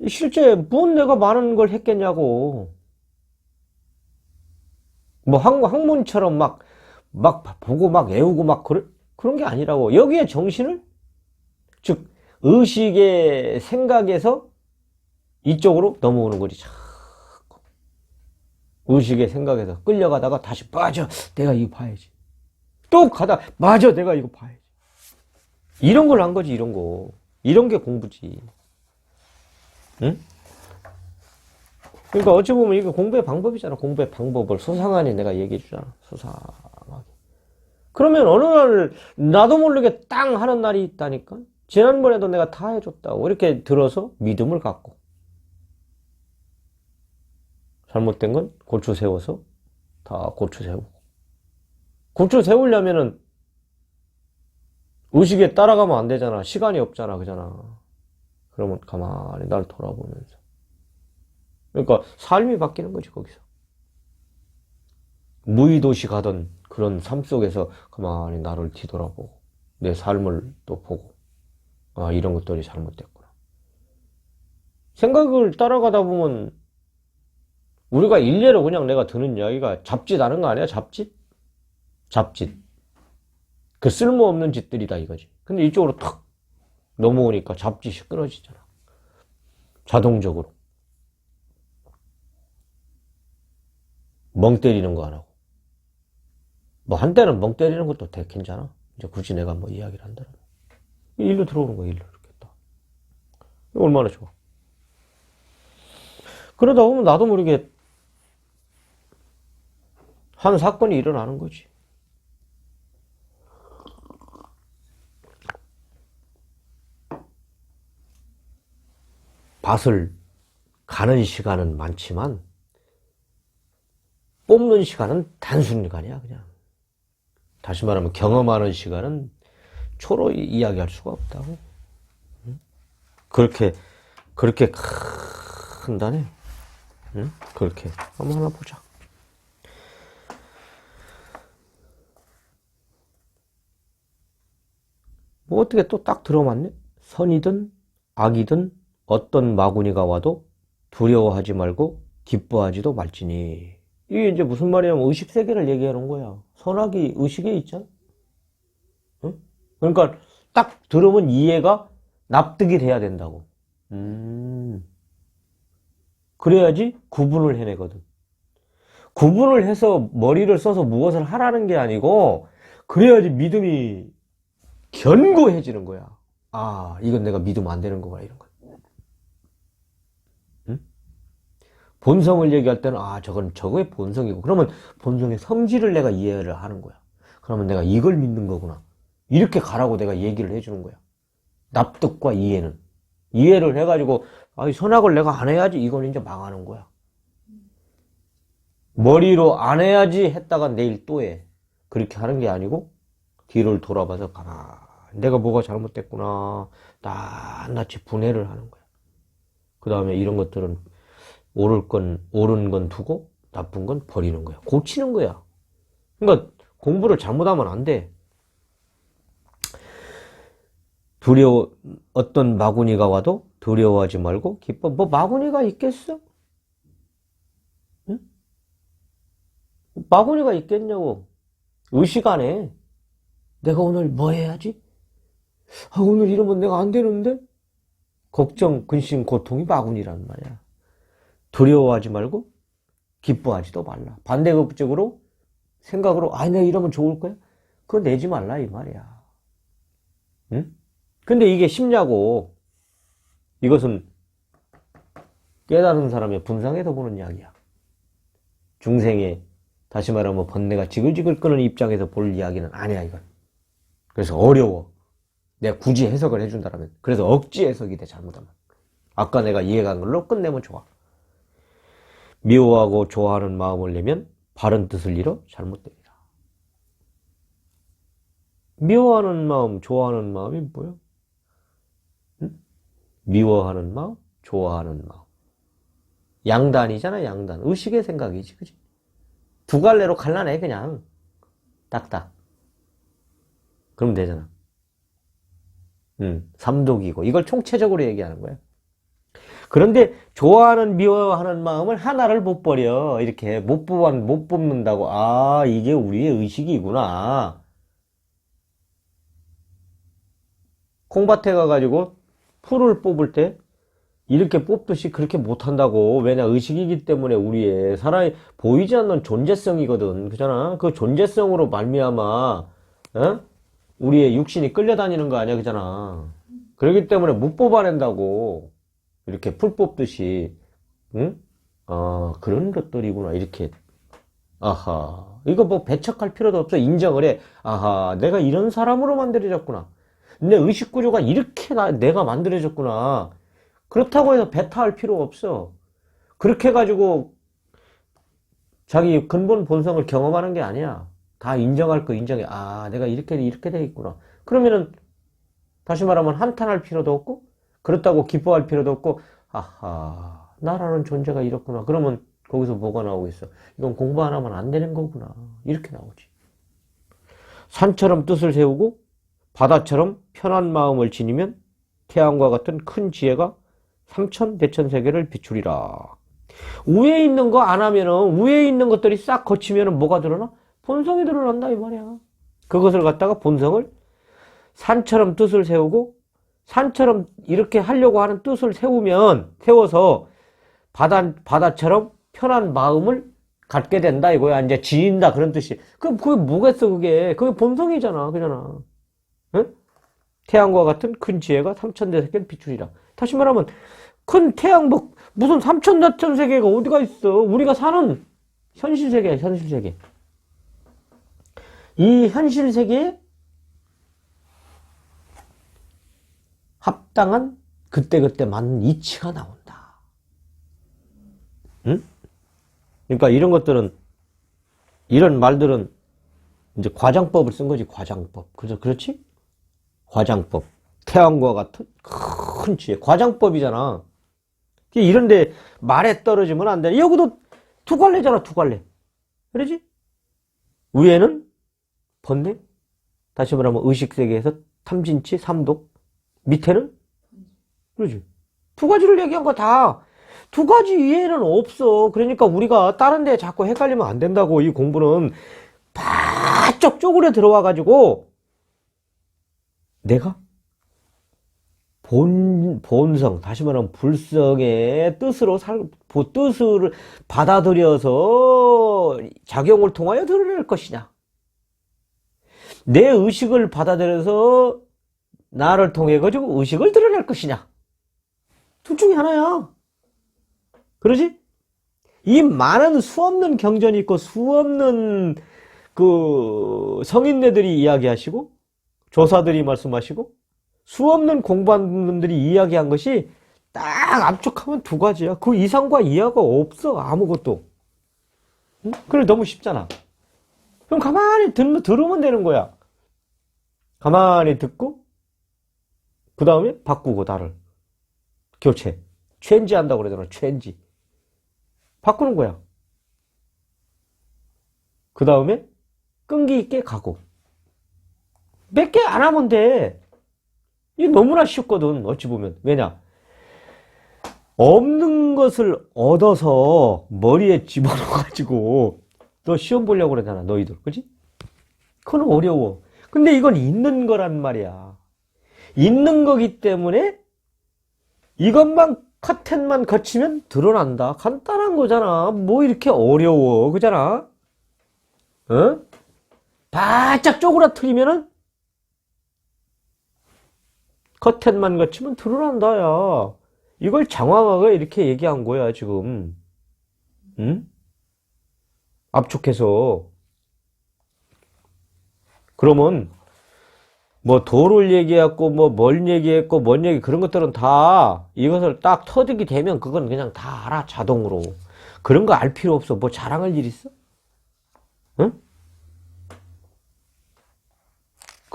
실제 뭔 내가 많은 걸 했겠냐고. 뭐 학문처럼 막 보고 막 외우고 막 그런 게 아니라고. 여기에 정신을, 즉 의식의 생각에서 이쪽으로 넘어오는 거지. 자꾸 의식의 생각에서 끌려가다가 다시 맞아 내가 이거 봐야지. 또 가다 맞아 내가 이거 봐야지. 이런 걸 한 거지. 이런 거. 이런 게 공부지. 응? 그러니까 어찌 보면 이게 공부의 방법이잖아. 공부의 방법을 소상하게 내가 얘기해 주잖아. 소상하게. 그러면 어느 날 나도 모르게 땅 하는 날이 있다니까. 지난번에도 내가 다 해줬다고 이렇게 들어서 믿음을 갖고, 잘못된 건 고추 세워서 다 고추 세우고. 고추 세우려면은 의식에 따라가면 안 되잖아. 시간이 없잖아. 그잖아. 그러면 가만히 날 돌아보면서. 그러니까 삶이 바뀌는 거지 거기서. 무의도시 가던 그런 삶 속에서 가만히 나를 뒤돌아보고 내 삶을 또 보고, 아 이런 것들이 잘못됐구나. 생각을 따라가다 보면 우리가 일례로 그냥 내가 드는 이야기가 잡짓 하는 거 아니야? 잡짓? 잡짓. 그 쓸모없는 짓들이다 이거지. 근데 이쪽으로 탁 넘어오니까 잡짓이 끊어지잖아. 자동적으로. 멍 때리는 거 안 하고. 뭐 한때는 멍 때리는 것도 되게 괜찮아. 이제 굳이 내가 뭐 이야기를 한다면. 일로 들어오는 거야. 일로 이렇게 딱. 얼마나 좋아. 그러다 보면 나도 모르게 한 사건이 일어나는 거지. 밭을 가는 시간은 많지만 뽑는 시간은 단순간이야 그냥. 다시 말하면 경험하는 시간은 초로 이야기할 수가 없다고. 그렇게 큰다네. 응? 그렇게 한번 하나 보자. 뭐 어떻게 또 딱 들어맞네. 선이든 악이든 어떤 마구니가 와도 두려워하지 말고 기뻐하지도 말지니. 이게 이제 무슨 말이냐면 의식세계를 얘기하는 거야. 선악이 의식에 있잖아. 응? 그러니까 딱 들으면 이해가 납득이 돼야 된다고. 그래야지 구분을 해내거든. 구분을 해서 머리를 써서 무엇을 하라는 게 아니고, 그래야지 믿음이 견고해지는 거야. 아, 이건 내가 믿으면 안 되는 거구나, 이런 거. 응? 본성을 얘기할 때는, 아, 저거의 본성이고, 그러면 본성의 성질을 내가 이해를 하는 거야. 그러면 내가 이걸 믿는 거구나. 이렇게 가라고 내가 얘기를 해주는 거야. 납득과 이해는. 이해를 해가지고, 아, 선악을 내가 안 해야지. 이건 이제 망하는 거야. 머리로 안 해야지 했다가 내일 또 해. 그렇게 하는 게 아니고, 뒤를 돌아봐서 가만히 내가 뭐가 잘못됐구나. 낱낱이 분해를 하는 거야. 그 다음에 이런 것들은 옳은 건 두고 나쁜 건 버리는 거야. 고치는 거야. 그러니까 공부를 잘못하면 안 돼. 어떤 마구니가 와도 두려워하지 말고 기뻐. 뭐 마구니가 있겠어? 응? 마구니가 있겠냐고. 의식 안에 내가 오늘 뭐 해야지? 아, 오늘 이러면 내가 안 되는데? 걱정, 근심, 고통이 마구니란 말이야. 두려워하지 말고 기뻐하지도 말라. 반대급적으로 생각으로 아, 내가 이러면 좋을 거야? 그거 내지 말라 이 말이야. 응? 근데 이게 쉽냐고. 이것은 깨달은 사람의 분상에서 보는 이야기야. 중생의, 다시 말하면 번뇌가 지글지글 끄는 입장에서 볼 이야기는 아니야 이건. 그래서 어려워. 내가 굳이 해석을 해준다면. 그래서 억지 해석이 돼 잘못하면. 아까 내가 이해간 걸로 끝내면 좋아. 미워하고 좋아하는 마음을 내면 바른 뜻을 잃어 잘못됩니다. 미워하는 마음, 좋아하는 마음이 뭐야? 응? 미워하는 마음, 좋아하는 마음. 양단이잖아, 양단. 의식의 생각이지, 그지? 두 갈래로 갈라내, 그냥. 딱딱. 그러면 되잖아. 삼독이고. 이걸 총체적으로 얘기하는 거야. 그런데 좋아하는, 미워하는 마음을 하나를 못 버려. 이렇게 못 뽑는다고. 아, 이게 우리의 의식이구나. 콩밭에 가가지고 풀을 뽑을 때 이렇게 뽑듯이 그렇게 못한다고. 왜냐, 의식이기 때문에 우리의 사람이 보이지 않는 존재성이거든. 그잖아. 그 존재성으로 말미암아, 어? 우리의 육신이 끌려다니는 거 아니야, 그잖아. 그렇기 때문에 못 뽑아낸다고. 이렇게 풀 뽑듯이. 응? 아, 그런 것들이구나. 이렇게. 아하. 이거 뭐 배척할 필요도 없어. 인정을 해. 아하, 내가 이런 사람으로 만들어졌구나. 내 의식 구조가 이렇게 내가 만들어졌구나. 그렇다고 해서 배타할 필요 없어. 그렇게 해가지고 자기 근본 본성을 경험하는 게 아니야. 다 인정할 거 인정해. 아, 내가 이렇게 돼 있구나. 그러면은 다시 말하면 한탄할 필요도 없고, 그렇다고 기뻐할 필요도 없고, 아하, 나라는 존재가 이렇구나. 그러면 거기서 뭐가 나오겠어? 이건 공부 안 하면 안 되는 거구나. 이렇게 나오지. 산처럼 뜻을 세우고 바다처럼 편한 마음을 지니면 태양과 같은 큰 지혜가 삼천대천세계를 비추리라. 위에 있는 거 안 하면은, 위에 있는 것들이 싹 거치면은 뭐가 드러나? 본성이 드러난다, 이 말이야. 그것을 갖다가 본성을 산처럼 뜻을 세우고, 산처럼 이렇게 하려고 하는 뜻을 세워서 바다처럼 편한 마음을 갖게 된다, 이거야. 이제 지인다, 그런 뜻이. 그게 뭐겠어, 그게. 그게 본성이잖아, 그잖아. 응? 태양과 같은 큰 지혜가 삼천대세계를 비추리라. 다시 말하면, 큰 태양, 무슨 삼천대천세계가 어디가 있어. 우리가 사는 현실세계야, 현실세계. 이 현실세계에 합당한 그때그때 맞는 이치가 나온다. 응? 그러니까 이런 것들은, 이런 말들은 이제 과장법을 쓴 거지, 과장법. 그렇지? 과장법. 태양과 같은 큰 지혜. 과장법이잖아. 이런데 말에 떨어지면 안 돼. 여기도 두 갈래잖아, 두 갈래. 그러지? 위에는 번뇌. 다시 말하면 의식세계에서 탐진치, 삼독. 밑에는? 그러지? 두 가지를 얘기한 거 다. 두 가지 이해는 없어. 그러니까 우리가 다른 데 자꾸 헷갈리면 안 된다고. 이 공부는 바짝 쪼그려 들어와가지고 내가 본성, 다시 말하면 불성의 뜻을 받아들여서 작용을 통하여 드러낼 것이냐. 내 의식을 받아들여서 나를 통해 가지고 의식을 드러낼 것이냐. 둘 중에 하나야. 그러지? 이 많은 수없는 경전이 있고 수없는 그 성인네들이 이야기하시고 조사들이 말씀하시고 수없는 공부한 분들이 이야기한 것이 딱 압축하면 두 가지야. 그 이상과 이하가 없어. 아무것도. 응? 그래, 너무 쉽잖아. 그럼 가만히 들으면 되는 거야. 가만히 듣고 그 다음에 바꾸고 나를 교체. 체인지 한다고 그러잖아. 체인지. 바꾸는 거야. 그 다음에 끈기 있게 가고. 몇 개 안 하면 돼. 이게 너무나 쉽거든, 어찌 보면. 왜냐? 없는 것을 얻어서 머리에 집어넣어가지고 너 시험 보려고 그러잖아, 너희들. 그지? 그건 어려워. 근데 이건 있는 거란 말이야. 있는 거기 때문에 이것만 커튼만 거치면 드러난다. 간단한 거잖아. 뭐 이렇게 어려워. 그잖아? 어? 바짝 쪼그라뜨리면은 커튼만 거치면 드러난다, 야. 이걸 장황하게 이렇게 얘기한 거야, 지금. 응? 압축해서. 그러면, 뭐, 도를 얘기했고, 뭐, 뭘 얘기했고, 뭔 얘기, 그런 것들은 다 이것을 딱 터득이 되면 그건 그냥 다 알아, 자동으로. 그런 거 알 필요 없어. 뭐 자랑할 일 있어? 응?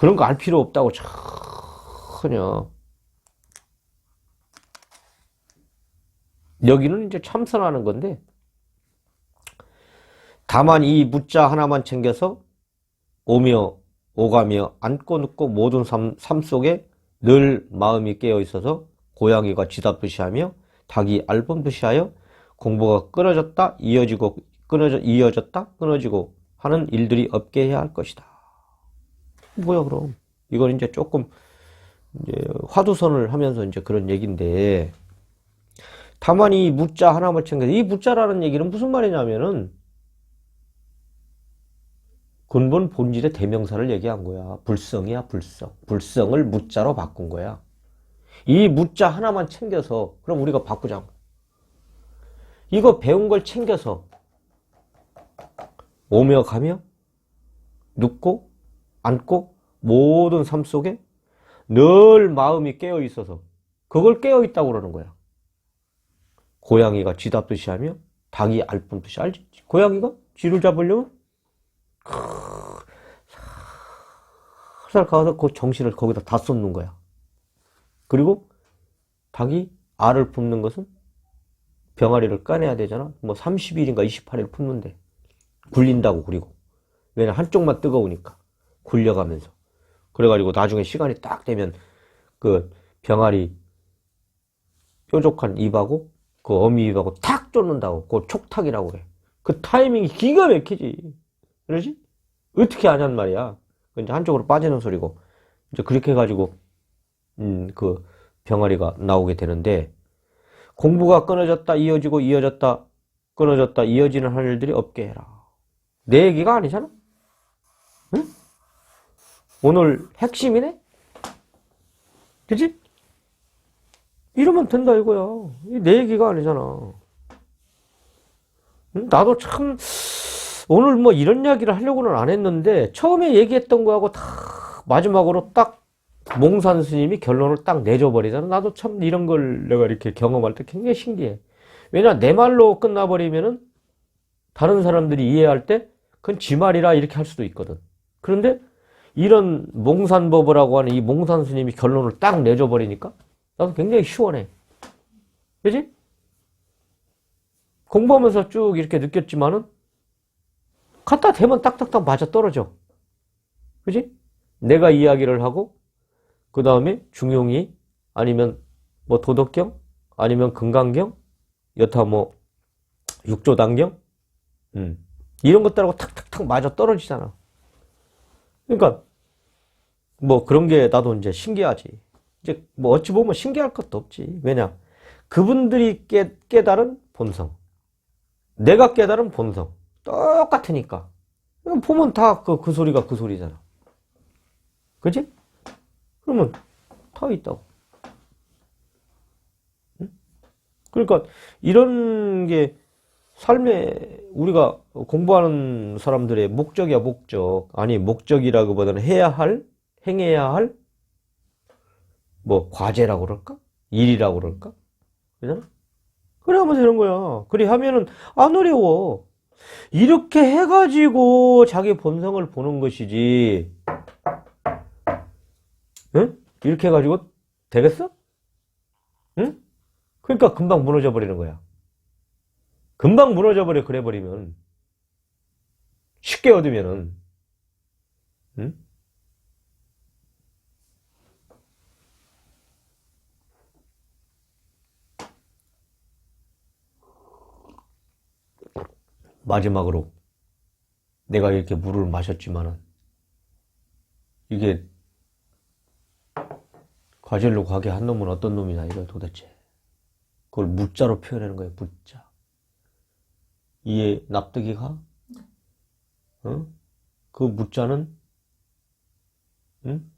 그런 거 알 필요 없다고 전혀. 여기는 이제 참선하는 건데, 다만 이 무자 하나만 챙겨서 오며 오가며 앉고 눕고 모든 삶 속에 늘 마음이 깨어 있어서 고양이가 쥐답듯이 하며 닭이 알범듯이 하여 공부가 끊어졌다 이어졌다 끊어지고 하는 일들이 없게 해야 할 것이다. 뭐야 그럼? 이건 이제 조금 이제 화두선을 하면서 이제 그런 얘기인데, 다만 이 무자 하나만 챙겨서, 이 무자라는 얘기는 무슨 말이냐면은 근본 본질의 대명사를 얘기한 거야. 불성이야, 불성. 불성을 무자로 바꾼 거야. 이 무자 하나만 챙겨서, 그럼 우리가 바꾸자고. 이거 배운 걸 챙겨서 오며 가며 눕고 앉고 모든 삶 속에 늘 마음이 깨어 있어서 그걸 깨어 있다고 그러는 거야. 고양이가 쥐잡듯이 하며 닭이 알뿜듯이, 알지? 고양이가 쥐를 잡으려면 살살 가서 그 정신을 거기다 다 쏟는 거야. 그리고 닭이 알을 품는 것은 병아리를 까내야 되잖아. 뭐 30일인가 28일 품는데 굴린다고. 그리고 왜냐, 한쪽만 뜨거우니까 굴려가면서. 그래가지고 나중에 시간이 딱 되면 그 병아리 뾰족한 입하고 그 어미 입하고 탁 쫓는다고. 그걸 촉탁이라고 그래. 그 타이밍이 기가 막히지. 그러지? 어떻게 하냔 말이야. 이제 한쪽으로 빠지는 소리고. 이제 그렇게 해가지고 그 병아리가 나오게 되는데, 공부가 끊어졌다 이어졌다 끊어졌다 이어지는 할 일들이 없게 해라. 내 얘기가 아니잖아. 응? 오늘 핵심이네? 그치? 이러면 된다 이거야. 내 얘기가 아니잖아. 응? 나도 참 오늘 뭐 이런 이야기를 하려고는 안 했는데, 처음에 얘기했던 거하고 다 마지막으로 딱 몽산 스님이 결론을 딱 내줘버리잖아. 나도 참 이런 걸 내가 이렇게 경험할 때 굉장히 신기해. 왜냐, 내 말로 끝나버리면은 다른 사람들이 이해할 때 그건 지 말이라 이렇게 할 수도 있거든. 그런데 이런 몽산법이라고 하는 이 몽산 스님이 결론을 딱 내줘버리니까 나도 굉장히 시원해. 그지? 공부하면서 쭉 이렇게 느꼈지만은 갖다 대면 딱딱딱 맞아 떨어져. 그지? 내가 이야기를 하고 그 다음에 중용이 아니면 뭐 도덕경 아니면 금강경 여타 뭐 육조단경 이런 것들하고 탁탁탁 맞아 떨어지잖아. 그러니까 뭐 그런 게 나도 이제 신기하지. 이제 뭐 어찌 보면 신기할 것도 없지. 왜냐, 그분들이 깨달은 본성, 내가 깨달은 본성 똑같으니까. 보면 다 그 소리가 그 소리잖아. 그치? 그러면 다 있다고. 응? 그러니까 이런 게 삶에 우리가 공부하는 사람들의 목적이야, 목적. 아니, 목적이라기보다는 해야 할, 행해야 할, 뭐, 과제라고 그럴까? 일이라고 그럴까? 그잖아? 그래 하면 되는 거야. 그래 하면은 안 어려워. 이렇게 해가지고 자기 본성을 보는 것이지. 응? 이렇게 해가지고 되겠어? 응? 그러니까 금방 무너져 버리는 거야. 금방 무너져 버려. 그래 버리면 쉽게 얻으면은. 응? 마지막으로 내가 이렇게 물을 마셨지만은 이게 과질로 가게 한 놈은 어떤 놈이냐 이거 도대체. 그걸 무자로 표현하는 거예요. 무자. 이해 납득이 가? 어? 그 무자는 응?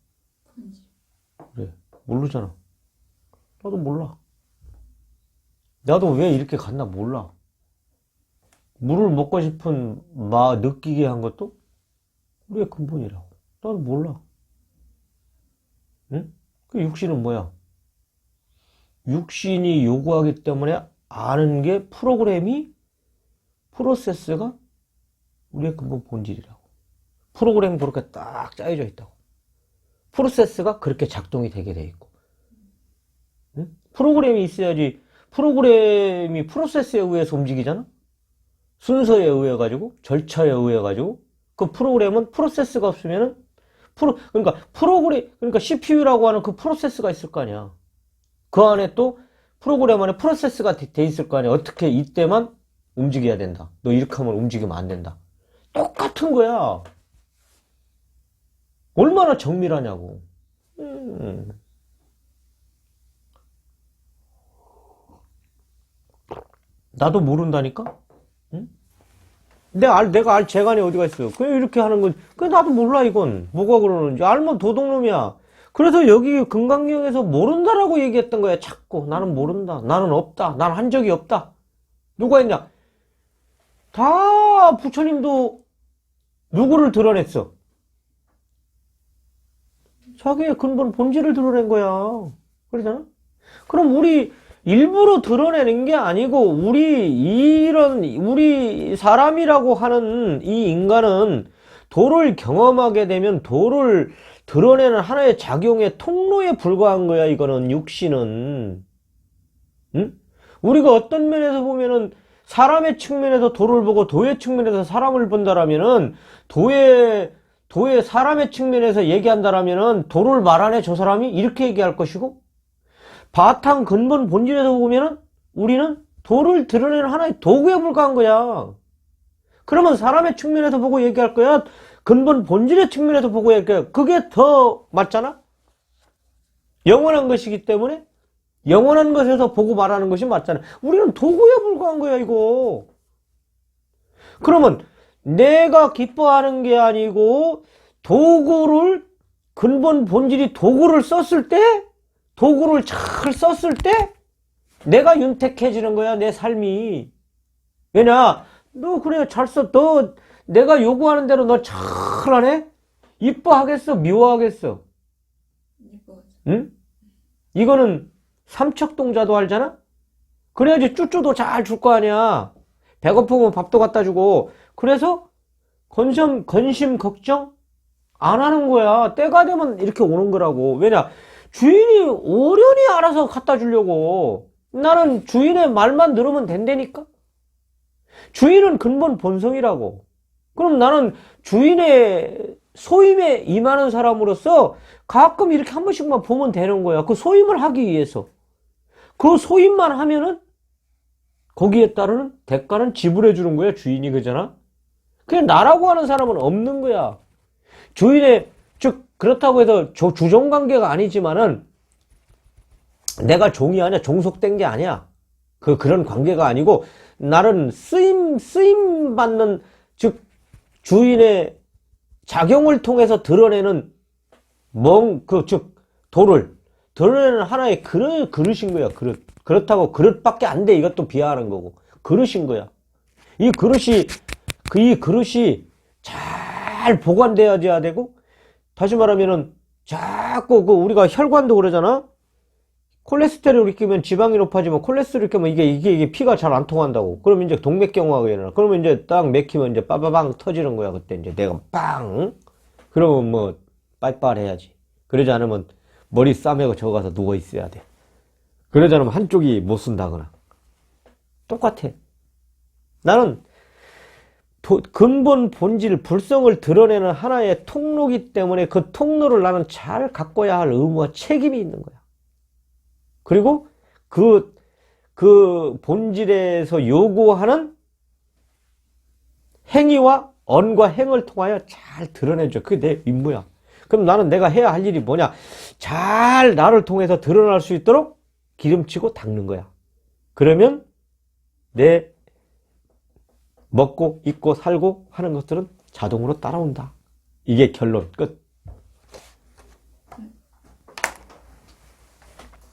그래 모르잖아. 나도 몰라. 나도 왜 이렇게 갔나 몰라. 물을 먹고 싶은 느끼게 한 것도 우리의 근본이라고. 나도 몰라. 응? 그 육신은 뭐야? 육신이 요구하기 때문에 아는 게 프로세스가 우리의 근본 본질이라고. 프로그램 그렇게 딱 짜여져 있다고. 프로세스가 그렇게 작동이 되게 돼 있고. 응? 프로그램이 있어야지. 프로그램이 프로세스에 의해서 움직이잖아? 순서에 의해 가지고, 절차에 의해 가지고, 그 프로그램은 프로세스가 없으면은, 그러니까 CPU라고 하는 그 프로세스가 있을 거 아니야. 그 안에 또 프로그램 안에 프로세스가 돼 있을 거 아니야. 어떻게 이때만 움직여야 된다. 너 이렇게 하면 움직이면 안 된다. 똑같은 거야. 얼마나 정밀하냐고. 나도 모른다니까? 응? 내가 알 재간이 어디가 있어. 그냥 이렇게 하는 건, 나도 몰라, 이건. 뭐가 그러는지. 알면 도둑놈이야. 그래서 여기 금강경에서 모른다라고 얘기했던 거야, 자꾸. 나는 모른다. 나는 없다. 나는 한 적이 없다. 누가 했냐? 다 부처님도 누구를 드러냈어? 자기의 근본 본질을 드러낸 거야. 그러잖아? 그럼 우리 일부러 드러내는 게 아니고 우리 사람이라고 하는 이 인간은 도를 경험하게 되면 도를 드러내는 하나의 작용의 통로에 불과한 거야. 이거는 육신은. 응? 우리가 어떤 면에서 보면은 사람의 측면에서 도를 보고 도의 측면에서 사람을 본다라면은 도의 사람의 측면에서 얘기한다라면은 도를 말하네 저 사람이 이렇게 얘기할 것이고, 바탕 근본 본질에서 보면은 우리는 도를 드러내는 하나의 도구에 불과한 거야. 그러면 사람의 측면에서 보고 얘기할 거야? 근본 본질의 측면에서 보고 얘기할 거야? 그게 더 맞잖아? 영원한 것이기 때문에 영원한 것에서 보고 말하는 것이 맞잖아. 우리는 도구에 불과한 거야, 이거. 그러면 내가 기뻐하는 게 아니고 도구를, 근본 본질이 도구를 썼을 때, 도구를 잘 썼을 때 내가 윤택해지는 거야, 내 삶이. 왜냐, 너 그래 잘 써. 너 내가 요구하는 대로 너 잘하네? 이뻐하겠어, 미워하겠어? 응? 이거는 삼척동자도 알잖아? 그래야지 쭈쭈도 잘 줄 거 아니야. 배고프면 밥도 갖다 주고. 그래서 건심 걱정 안 하는 거야. 때가 되면 이렇게 오는 거라고. 왜냐, 주인이 오련히 알아서 갖다 주려고. 나는 주인의 말만 들으면 된다니까? 주인은 근본 본성이라고. 그럼 나는 주인의 소임에 임하는 사람으로서 가끔 이렇게 한 번씩만 보면 되는 거야. 그 소임을 하기 위해서. 그 소임만 하면은 거기에 따르는 대가는 지불해 주는 거야, 주인이. 그잖아? 그냥 나라고 하는 사람은 없는 거야. 주인의, 즉, 그렇다고 해서 주종 관계가 아니지만은 내가 종이 아니야. 종속된 게 아니야. 그런 관계가 아니고 나는 쓰임 받는, 즉, 주인의 작용을 통해서 드러내는 즉, 도를 드러내는 하나의 그릇인 거야, 그릇. 그렇다고 그릇밖에 안 돼. 이것도 비하하는 거고. 그릇인 거야. 이 그릇이 잘 보관돼야 되고, 다시 말하면은, 자꾸 우리가 혈관도 그러잖아? 콜레스테롤이 끼면 지방이 높아지면 콜레스테롤이 끼면 이게 피가 잘 안 통한다고. 그러면 이제 동맥경화가 일어나. 그러면 이제 딱 맥히면 이제 빠바방 터지는 거야. 그때 이제 내가 빵! 그러면 뭐, 빨빨 해야지. 그러지 않으면 머리 싸매고 저거 가서 누워 있어야 돼. 그러지 않으면 한쪽이 못 쓴다거나. 똑같아. 나는 근본 본질, 불성을 드러내는 하나의 통로이기 때문에 그 통로를 나는 잘 가꿔야 할 의무와 책임이 있는 거야. 그리고 그 본질에서 요구하는 행위와 언과 행을 통하여 잘 드러내줘. 그게 내 임무야. 그럼 나는 내가 해야 할 일이 뭐냐? 잘 나를 통해서 드러날 수 있도록 기름치고 닦는 거야. 그러면 내 먹고 입고 살고 하는 것들은 자동으로 따라온다. 이게 결론 끝.